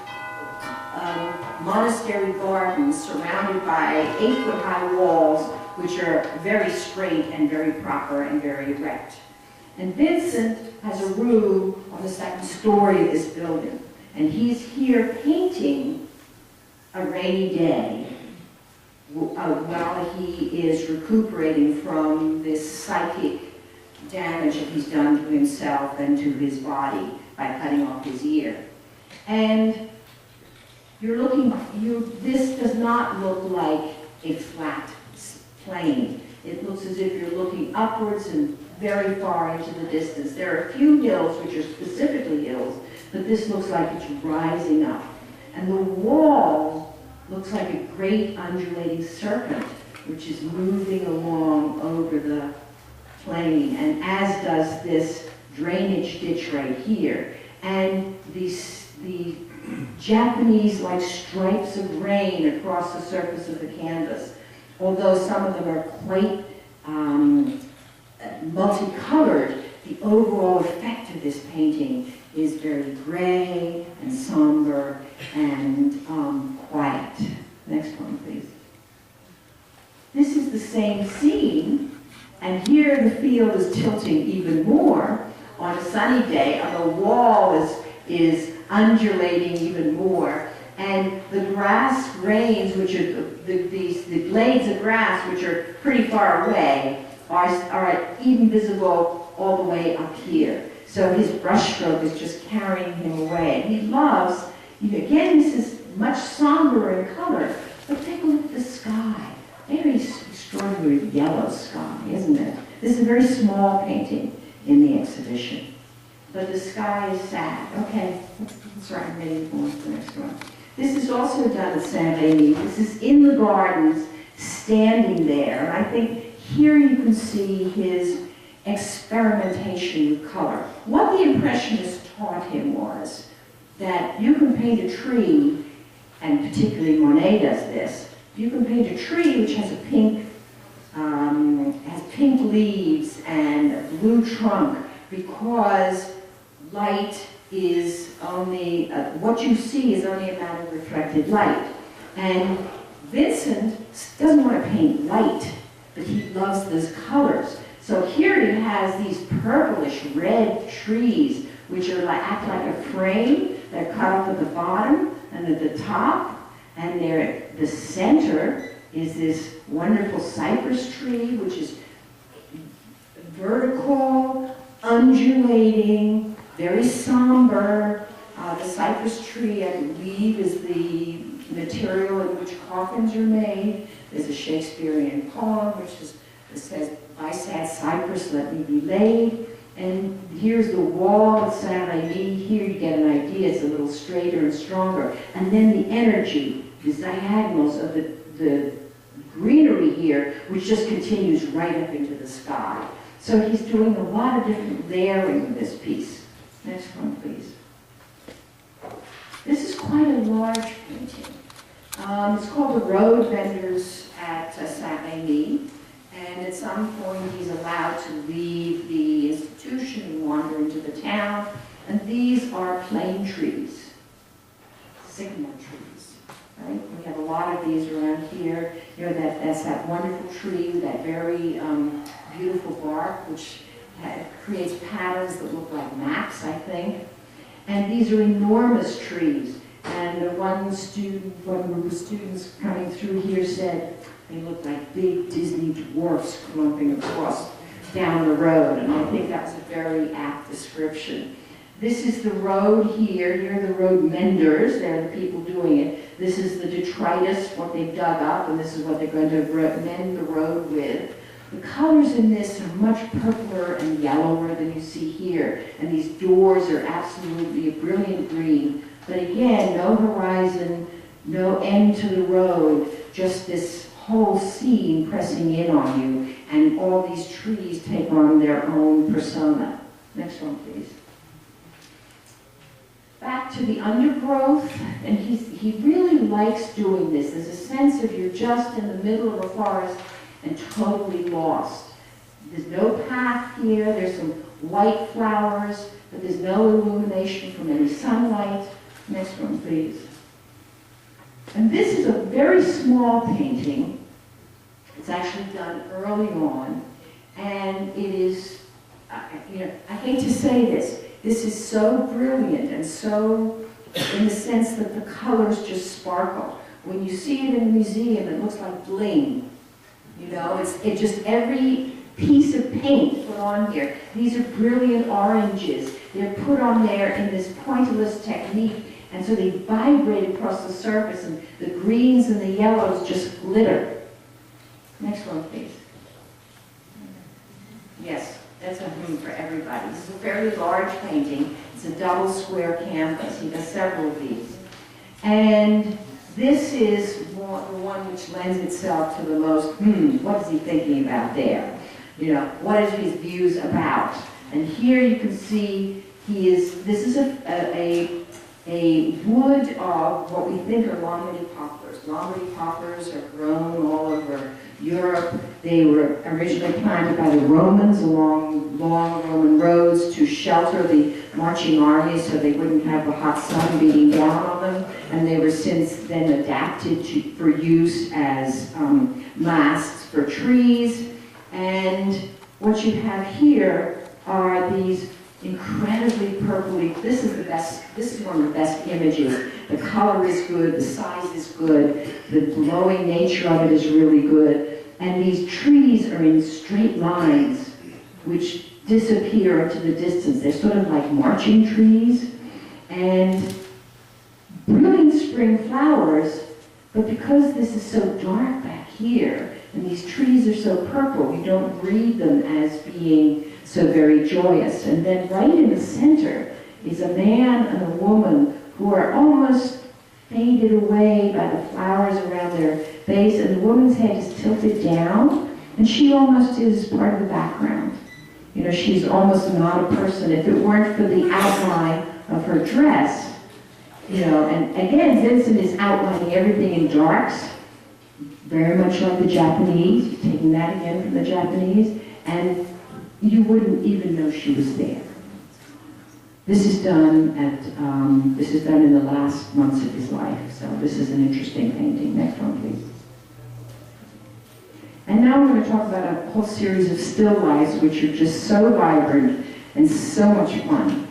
monastery garden surrounded by 8-foot-high walls, which are very straight and very proper and very erect. And Vincent has a room on the second story of this building. And he's here painting a rainy day while he is recuperating from this psychic damage that he's done to himself and to his body by cutting off his ear. And this does not look like a flat plane. It looks as if you're looking upwards and very far into the distance. There are a few hills which are specifically hills, but this looks like it's rising up. And the wall looks like a great undulating serpent, which is moving along over the plain, and as does this drainage ditch right here. And the Japanese-like stripes of rain across the surface of the canvas, although some of them are quite multicolored, the overall effect of this painting is very gray and somber and quiet. Next one, please. This is the same scene, and here the field is tilting even more on a sunny day, and the wall is undulating even more, and the grass grains, which are the blades of grass, which are pretty far away, are even visible all the way up here. So his brushstroke is just carrying him away. And he loves, again, this is much somber in color, but take a look at the sky. Very extraordinary yellow sky, isn't it? This is a very small painting in the exhibition. But the sky is sad. Okay, that's right, I'm ready to go on to the next one. This is also done at Saint-Rémy. This is in the gardens, standing there. And I think here you can see his experimentation with color. What the Impressionists taught him was that you can paint a tree, and particularly Monet does this, you can paint a tree which has pink leaves and a blue trunk, because light is only, what you see is only a matter of reflected light. And Vincent doesn't want to paint light, but he loves those colors. So here he has these purplish red trees, which are act like a frame. They're cut off at the bottom and at the top, and the center is this wonderful cypress tree, which is vertical, undulating, very somber. The cypress tree, I believe, is the material in which coffins are made. There's a Shakespearean poem which says, "By sad cypress, let me be laid." And here's the wall of Saint-Rémy. Here you get an idea. It's a little straighter and stronger. And then the energy, the diagonals of the greenery here, which just continues right up into the sky. So he's doing a lot of different layering in this piece. Next one, please. This is quite a large painting. It's called The Road Vendors at Saint-Rémy. And at some point, he's allowed to leave the institution and wander into the town. And these are plane trees, sycamore trees, right? We have a lot of these around here. That's that wonderful tree with that very beautiful bark, which creates patterns that look like maps, I think. And these are enormous trees. And one group of students coming through here said, they look like big Disney dwarfs clumping across down the road, and I think that's a very apt description. This is the road here. Here are the road menders. They're the people doing it. This is the detritus, what they've dug up, and this is what they're going to mend the road with. The colors in this are much purpler and yellower than you see here, and these doors are absolutely a brilliant green. But again, no horizon, no end to the road, just this whole scene pressing in on you, and all these trees take on their own persona. Next one, please. Back to the undergrowth, and he really likes doing this. There's a sense of you're just in the middle of a forest and totally lost. There's no path here. There's some white flowers, but there's no illumination from any sunlight. Next one, please. And this is a very small painting. It's actually done early on, and it is, I hate to say this, this is so brilliant and so, in the sense that the colors just sparkle. When you see it in the museum, it looks like bling. It's just every piece of paint put on here. These are brilliant oranges. They're put on there in this pointillist technique, and so they vibrate across the surface, and the greens and the yellows just glitter. Next one, please. Yes, that's a room for everybody. This is a fairly large painting. It's a double square canvas. He does several of these. And this is the one which lends itself to the most, what is he thinking about there? What is his views about? And here you can see this is a wood of what we think are Lombardy poplars. Lombardy poplars are grown all over Europe. They were originally planted by the Romans along long Roman roads to shelter the marching armies so they wouldn't have the hot sun beating down on them. And they were since then adapted for use as masts for trees. And what you have here are these incredibly purpley, this is one of the best images. The color is good, the size is good, the glowing nature of it is really good. And these trees are in straight lines which disappear into the distance. They're sort of like marching trees. And brilliant spring flowers, but because this is so dark back here, and these trees are so purple, we don't read them as being so very joyous. And then right in the center is a man and a woman who are almost faded away by the flowers around their base, and the woman's head is tilted down, and she almost is part of the background. She's almost not a person. If it weren't for the outline of her dress, and again, Vincent is outlining everything in darks, very much like the Japanese, taking that again from the Japanese, and you wouldn't even know she was there. This is done in the last months of his life, so this is an interesting painting. Next one, please. And now we're going to talk about a whole series of still lifes, which are just so vibrant and so much fun.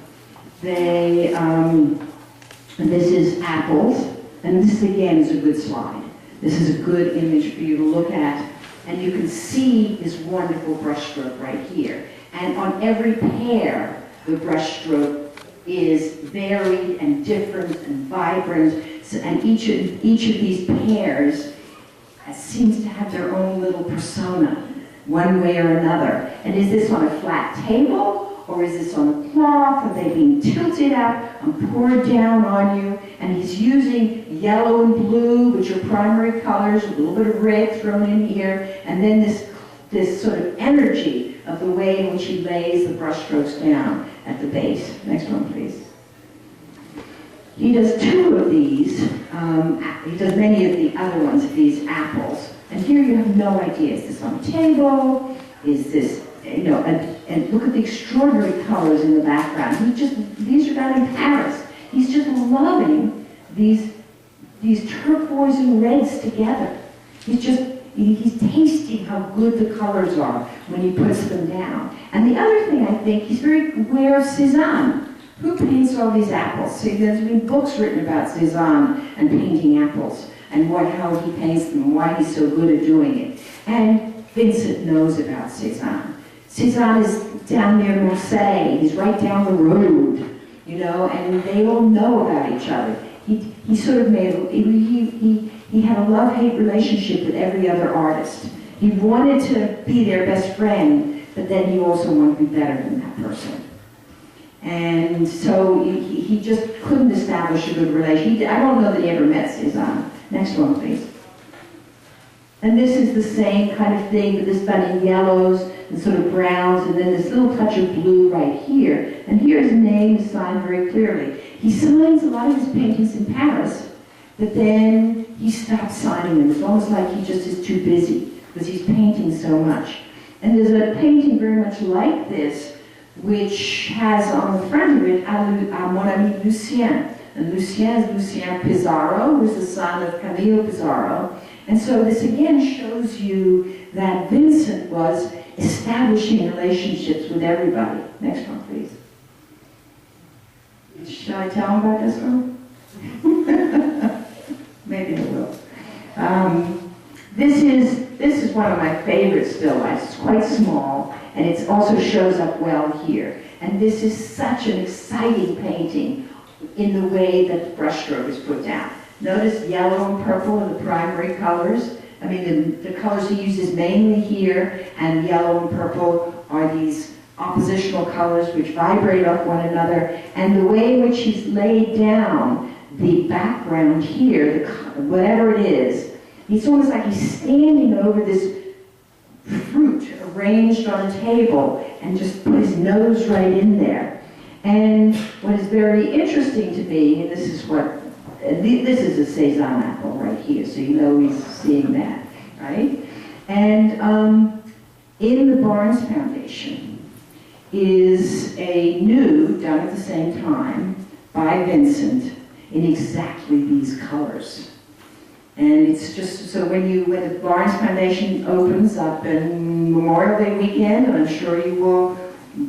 This is apples, and this again is a good slide. This is a good image for you to look at, and you can see this wonderful brushstroke right here. And on every pair, the brushstroke is varied and different and vibrant, and each of these pairs seems to have their own little persona, one way or another. And is this on a flat table, or is this on a cloth? Are they being tilted up and poured down on you? And he's using yellow and blue, which are primary colors, with a little bit of red thrown in here, and then this sort of energy of the way in which he lays the brushstrokes down at the base. Next one, please. He does two of these. He does many of the other ones, these apples. And here you have no idea. Is this on a table? Is this, and look at the extraordinary colors in the background. These are done in Paris. He's just loving these turquoise and reds together. He's tasting how good the colors are when he puts them down. And the other thing, I think, he's very aware of Cézanne. Who paints all these apples? See, there's been books written about Cézanne and painting apples, and how he paints them, and why he's so good at doing it. And Vincent knows about Cézanne. Cézanne is down near Marseille. He's right down the road, and they all know about each other. He sort of he had a love-hate relationship with every other artist. He wanted to be their best friend, but then he also wanted to be better than that person. And so he just couldn't establish a good relationship. I don't know that he ever met Cézanne. Next one, please. And this is the same kind of thing, but this done in yellows and sort of browns, and then this little touch of blue right here. And here his name is signed very clearly. He signs a lot of his paintings in Paris, but then he stops signing them. It's almost like he just is too busy, because he's painting so much. And there's a painting very much like this, which has on the front of it, à mon ami Lucien. And Lucien is Lucien Pizarro, who's the son of Camille Pizarro. And so this again shows you that Vincent was establishing relationships with everybody. Next one, please. Shall I tell them about this one? Maybe I will. This is one of my favorite still lifes. It's quite small, and it also shows up well here. And this is such an exciting painting in the way that the brushstroke is put down. Notice yellow and purple are the primary colors. I mean, the colors he uses mainly here, and yellow and purple are these oppositional colors which vibrate off one another. And the way in which he's laid down the background here, whatever it is, it's almost like he's standing over this fruit arranged on a table and just put his nose right in there. And what is very interesting to me, and this is a Cézanne apple right here, so you know he's seeing that, right? And in the Barnes Foundation is a nude done at the same time by Vincent in exactly these colors. And it's just, so when the Barnes Foundation opens up in Memorial Day weekend, and I'm sure you will,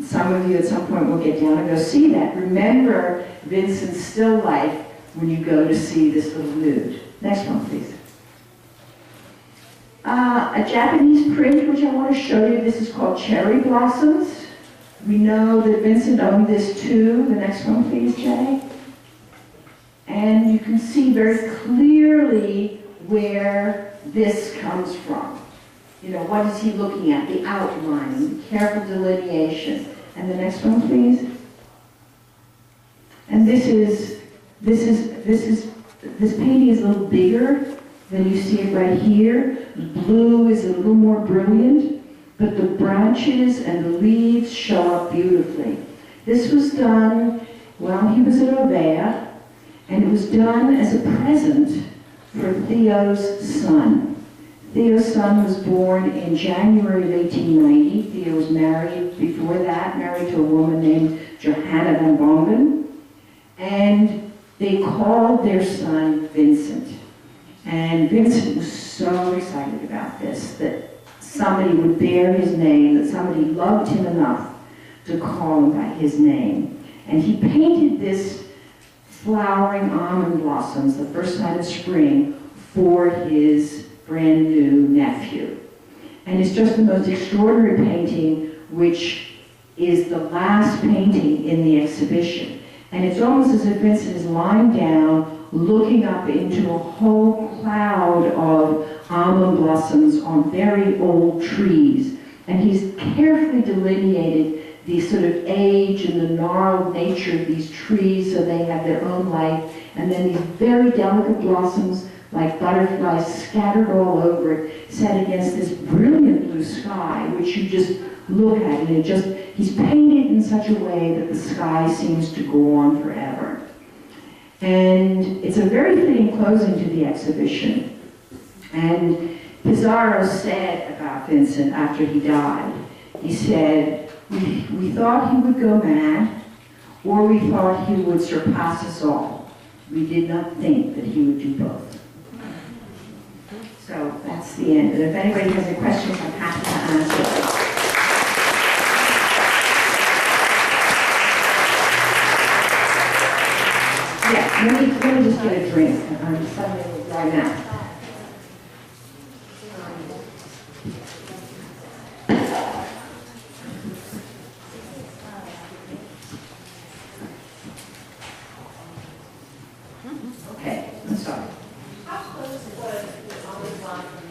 some of you at some point will get down and go see that. Remember Vincent's still life when you go to see this little nude. Next one, please. A Japanese print which I want to show you. This is called Cherry Blossoms. We know that Vincent owned this too. The next one, please, Jay. And you can see very clearly where this comes from. You know, what is he looking at? The outline, the careful delineation. And the next one, please. And this painting is a little bigger than you see it right here. The blue is a little more brilliant, but the branches and the leaves show up beautifully. This was done while he was at Auvert, and it was done as a present for Theo's son. Theo's son was born in January of 1890. Theo was married before that, married to a woman named Johanna van Bongen. And they called their son Vincent. And Vincent was so excited about this, that somebody would bear his name, that somebody loved him enough to call him by his name. And he painted this flowering almond blossoms, the first night of spring, for his brand new nephew. And it's just the most extraordinary painting, which is the last painting in the exhibition. And it's almost as if Vincent is lying down, looking up into a whole cloud of almond blossoms on very old trees. And he's carefully delineated the sort of age and the gnarled nature of these trees so they have their own life. And then these very delicate blossoms, like butterflies scattered all over it, set against this brilliant blue sky, which you just look at, and he's painted in such a way that the sky seems to go on forever. And it's a very fitting closing to the exhibition. And Pizarro said about Vincent after he died, he said, we thought he would go mad, or we thought he would surpass us all. We did not think that he would do both. So that's the end. And if anybody has any questions, I'm happy to answer. Yeah, let me just get a drink. I'm suddenly right now. Okay, I'm sorry. How close was the almond blossom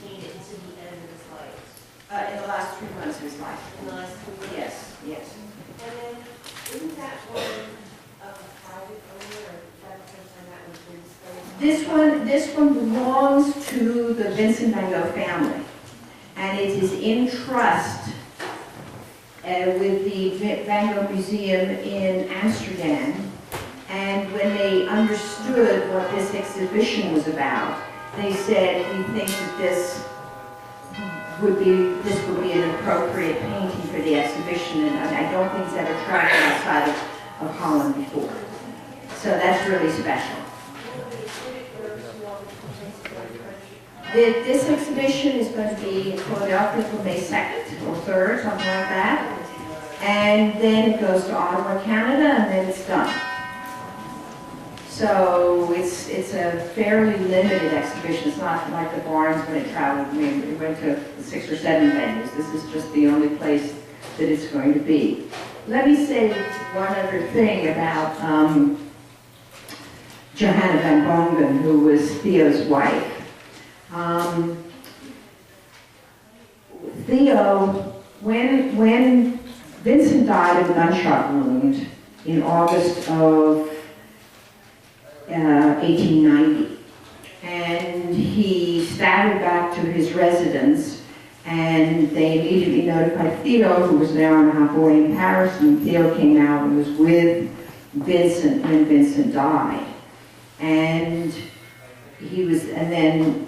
painted to the end of his life? In the last 3 months of his life. In the last 2 months? Yes, yes. And then, isn't that one a private owner, or that person that was been disposed? This one belongs to the Vincent van Gogh family, and it is in trust with the Van Gogh Museum in Amsterdam. And when they understood what this exhibition was about, they said, we think that this this would be an appropriate painting for the exhibition, and I don't think he's ever traveled outside of Holland before. So that's really special. This exhibition is going to be in Philadelphia from May 2nd or 3rd, something like that. And then it goes to Ottawa, Canada, and then it's done. So it's a fairly limited exhibition. It's not like the Barnes when it traveled. We went to 6 or 7 venues. This is just the only place that it's going to be. Let me say one other thing about Johanna van Bongen, who was Theo's wife. Theo, when Vincent died of a gunshot wound in August of 1890, and he staggered back to his residence, and they immediately notified Theo, who was an hour and a half away in Paris, and Theo came out and was with Vincent when Vincent died. And then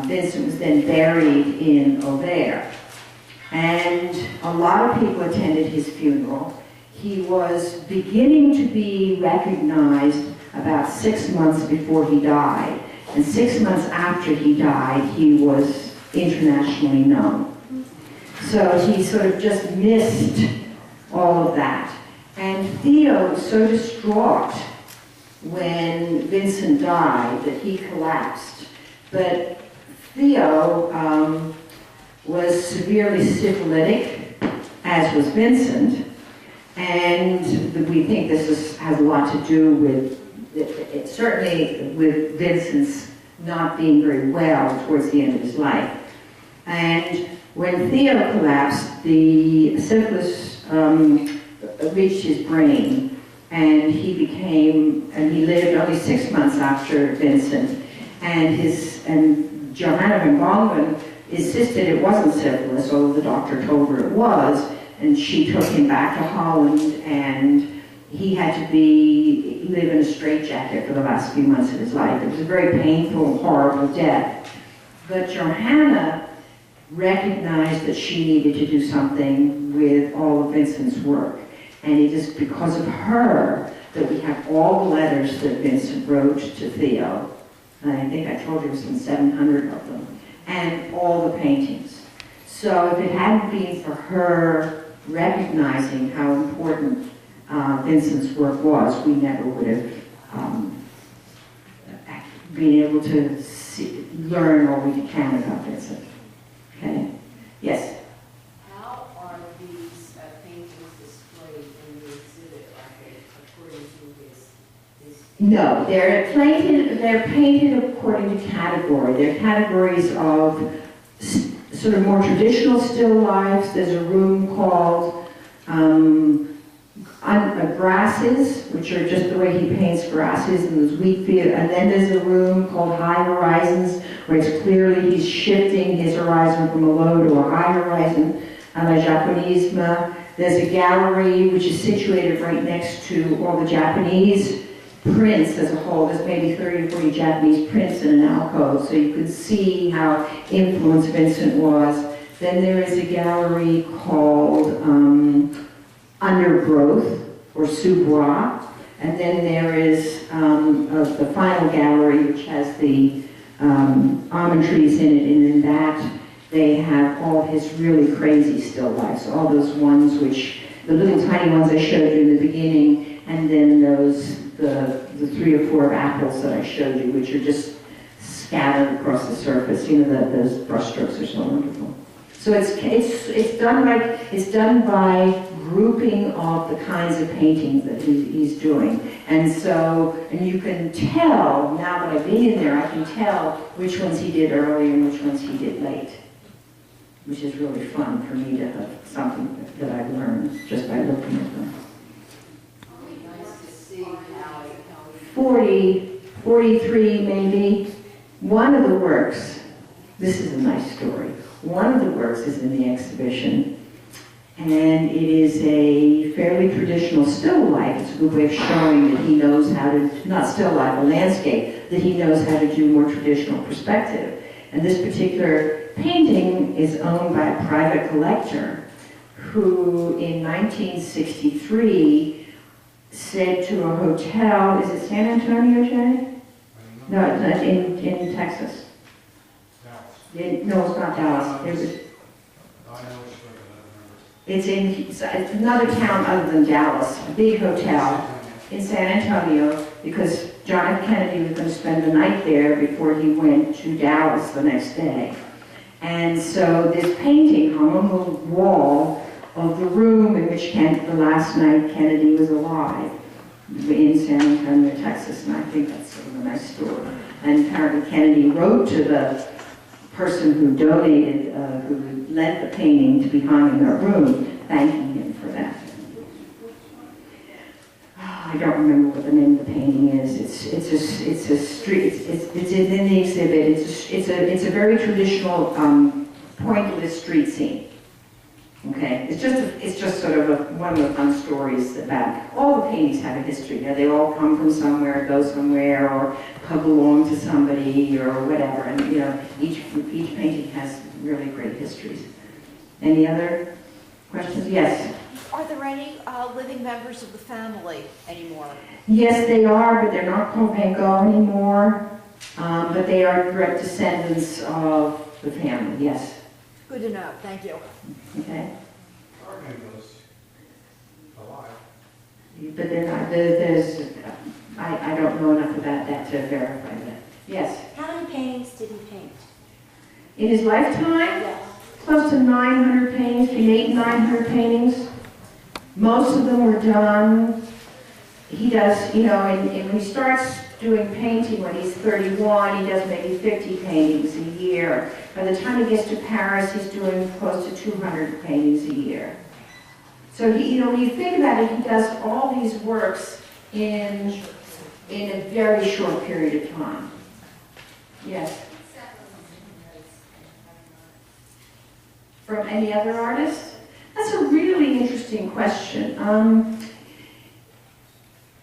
Vincent was then buried in Auvers. And a lot of people attended his funeral. He was beginning to be recognized about 6 months before he died. And 6 months after he died, he was internationally known. So he sort of just missed all of that. And Theo was so distraught when Vincent died that he collapsed. But Theo was severely syphilitic, as was Vincent, and we think this has a lot to do with, certainly with Vincent's not being very well towards the end of his life. And when Theo collapsed, the syphilis reached his brain, and he lived only 6 months after Vincent, and Johanna van Bongen insisted it wasn't syphilis, although the doctor told her it was, and she took him back to Holland, and he had to live in a straitjacket for the last few months of his life. It was a very painful, horrible death. But Johanna recognized that she needed to do something with all of Vincent's work. And it is because of her that we have all the letters that Vincent wrote to Theo. And I think I told you some 700 of them. And all the paintings. So if it hadn't been for her recognizing how important Vincent's work was, we never would have been able to learn all we can about Vincent. Okay? Yes? How are these paintings displayed in the exhibit? Are they according to his No, they're painted according to category. They're categories of sort of more traditional still lifes. There's a room called grasses, which are just the way he paints grasses and those wheat fields. And then there's a room called high horizons, where it's clearly he's shifting his horizon from a low to a high horizon, a la japonisme. There's a gallery which is situated right next to all the Japanese prints as a whole. There's maybe 30 or 40 Japanese prints in an alcove, so you can see how influenced Vincent was. Then there is a gallery called Undergrowth, or Sous-Bois, and then there is the final gallery, which has the almond trees in it, and in that they have all his really crazy still lifes, all those ones which, the little tiny ones I showed you in the beginning, and then the 3 or 4 apples that I showed you, which are just scattered across the surface. You know, those brushstrokes are so wonderful. So it's done by grouping of the kinds of paintings that he's doing. And you can tell, now that I've been in there, I can tell which ones he did early and which ones he did late, which is really fun for me to have something that I've learned just by looking at them. 43 maybe. One of the works, this is a nice story, one of the works is in the exhibition, and it is a fairly traditional still life. It's a good way of showing that he knows how to, not still life, a landscape, that he knows how to do more traditional perspective. And this particular painting is owned by a private collector who in 1963 said to a hotel, is it San Antonio, Jay? No, it's not, in Texas. No, it's not Dallas. It's another town other than Dallas, a big hotel in San Antonio, because John F. Kennedy was going to spend the night there before he went to Dallas the next day. And so this painting hung on the wall of the room in which the last night Kennedy was alive, in San Antonio, Texas, and I think that's sort of a nice story. And apparently Kennedy wrote to the person who donated, who lent the painting to be hung in their room, thanking him for that. I don't remember what the name of the painting is. It's a street. It's in the exhibit. It's a very traditional pointless street scene. Okay, it's just sort of one of the fun stories about all the paintings have a history. You know, they all come from somewhere, go somewhere, or belong to somebody or whatever. And you know, each painting has really great histories. Any other questions? Yes. Are there any living members of the family anymore? Yes, they are, but they're not called Van Gogh anymore. But they are direct descendants of the family. Yes. Good to know. Thank you. Okay. Fern was alive. But they're not. I don't know enough about that to verify that. Yes. How many paintings did he paint? In his lifetime, Yes. close to 900 paintings, between 800 and 900 paintings. Most of them were done. He does, you know, and when he starts doing painting when he's 31, he does maybe 50 paintings a year. By the time he gets to Paris, he's doing close to 200 paintings a year. So he, you know, when you think about it, he does all these works in a very short period of time. Yes. From any other artist? That's a really interesting question.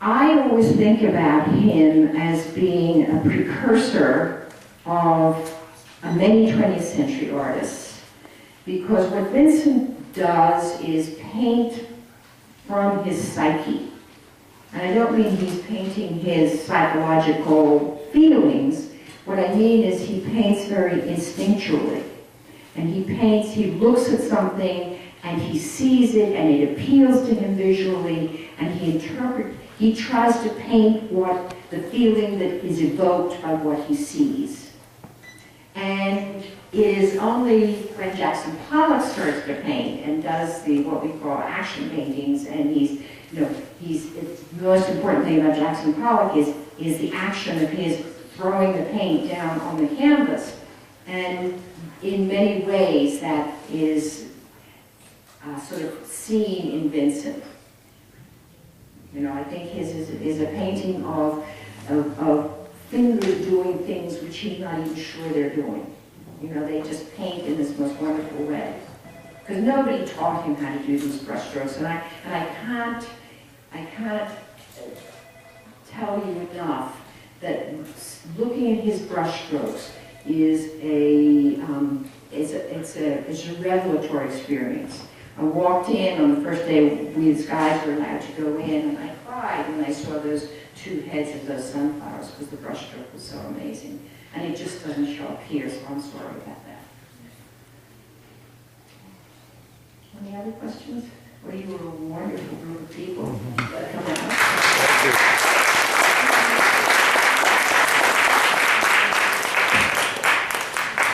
I always think about him as being a precursor of many 20th century artists, because what Vincent does is paint from his psyche. And I don't mean he's painting his psychological feelings. What I mean is he paints very instinctually. And he looks at something and he sees it and it appeals to him visually, and he tries to paint what the feeling that is evoked by what he sees. And it is only when Jackson Pollock starts to paint and does what we call action paintings, and the most important thing about Jackson Pollock is the action of his throwing the paint down on the canvas. And in many ways that is sort of seen in Vincent. You know, I think his is a painting of fingers doing things which he's not even sure they're doing. You know, they just paint in this most wonderful way. Because nobody taught him how to do these brushstrokes, and I can't tell you enough that looking at his brushstrokes is a revelatory experience. I walked in on the first day these guys were allowed to go in, and I cried when I saw those two heads of those sunflowers, because the brushstroke was so amazing. And it just doesn't show up here, so I'm sorry about that. Any other questions? Well, you were a wonderful group of people. Come on.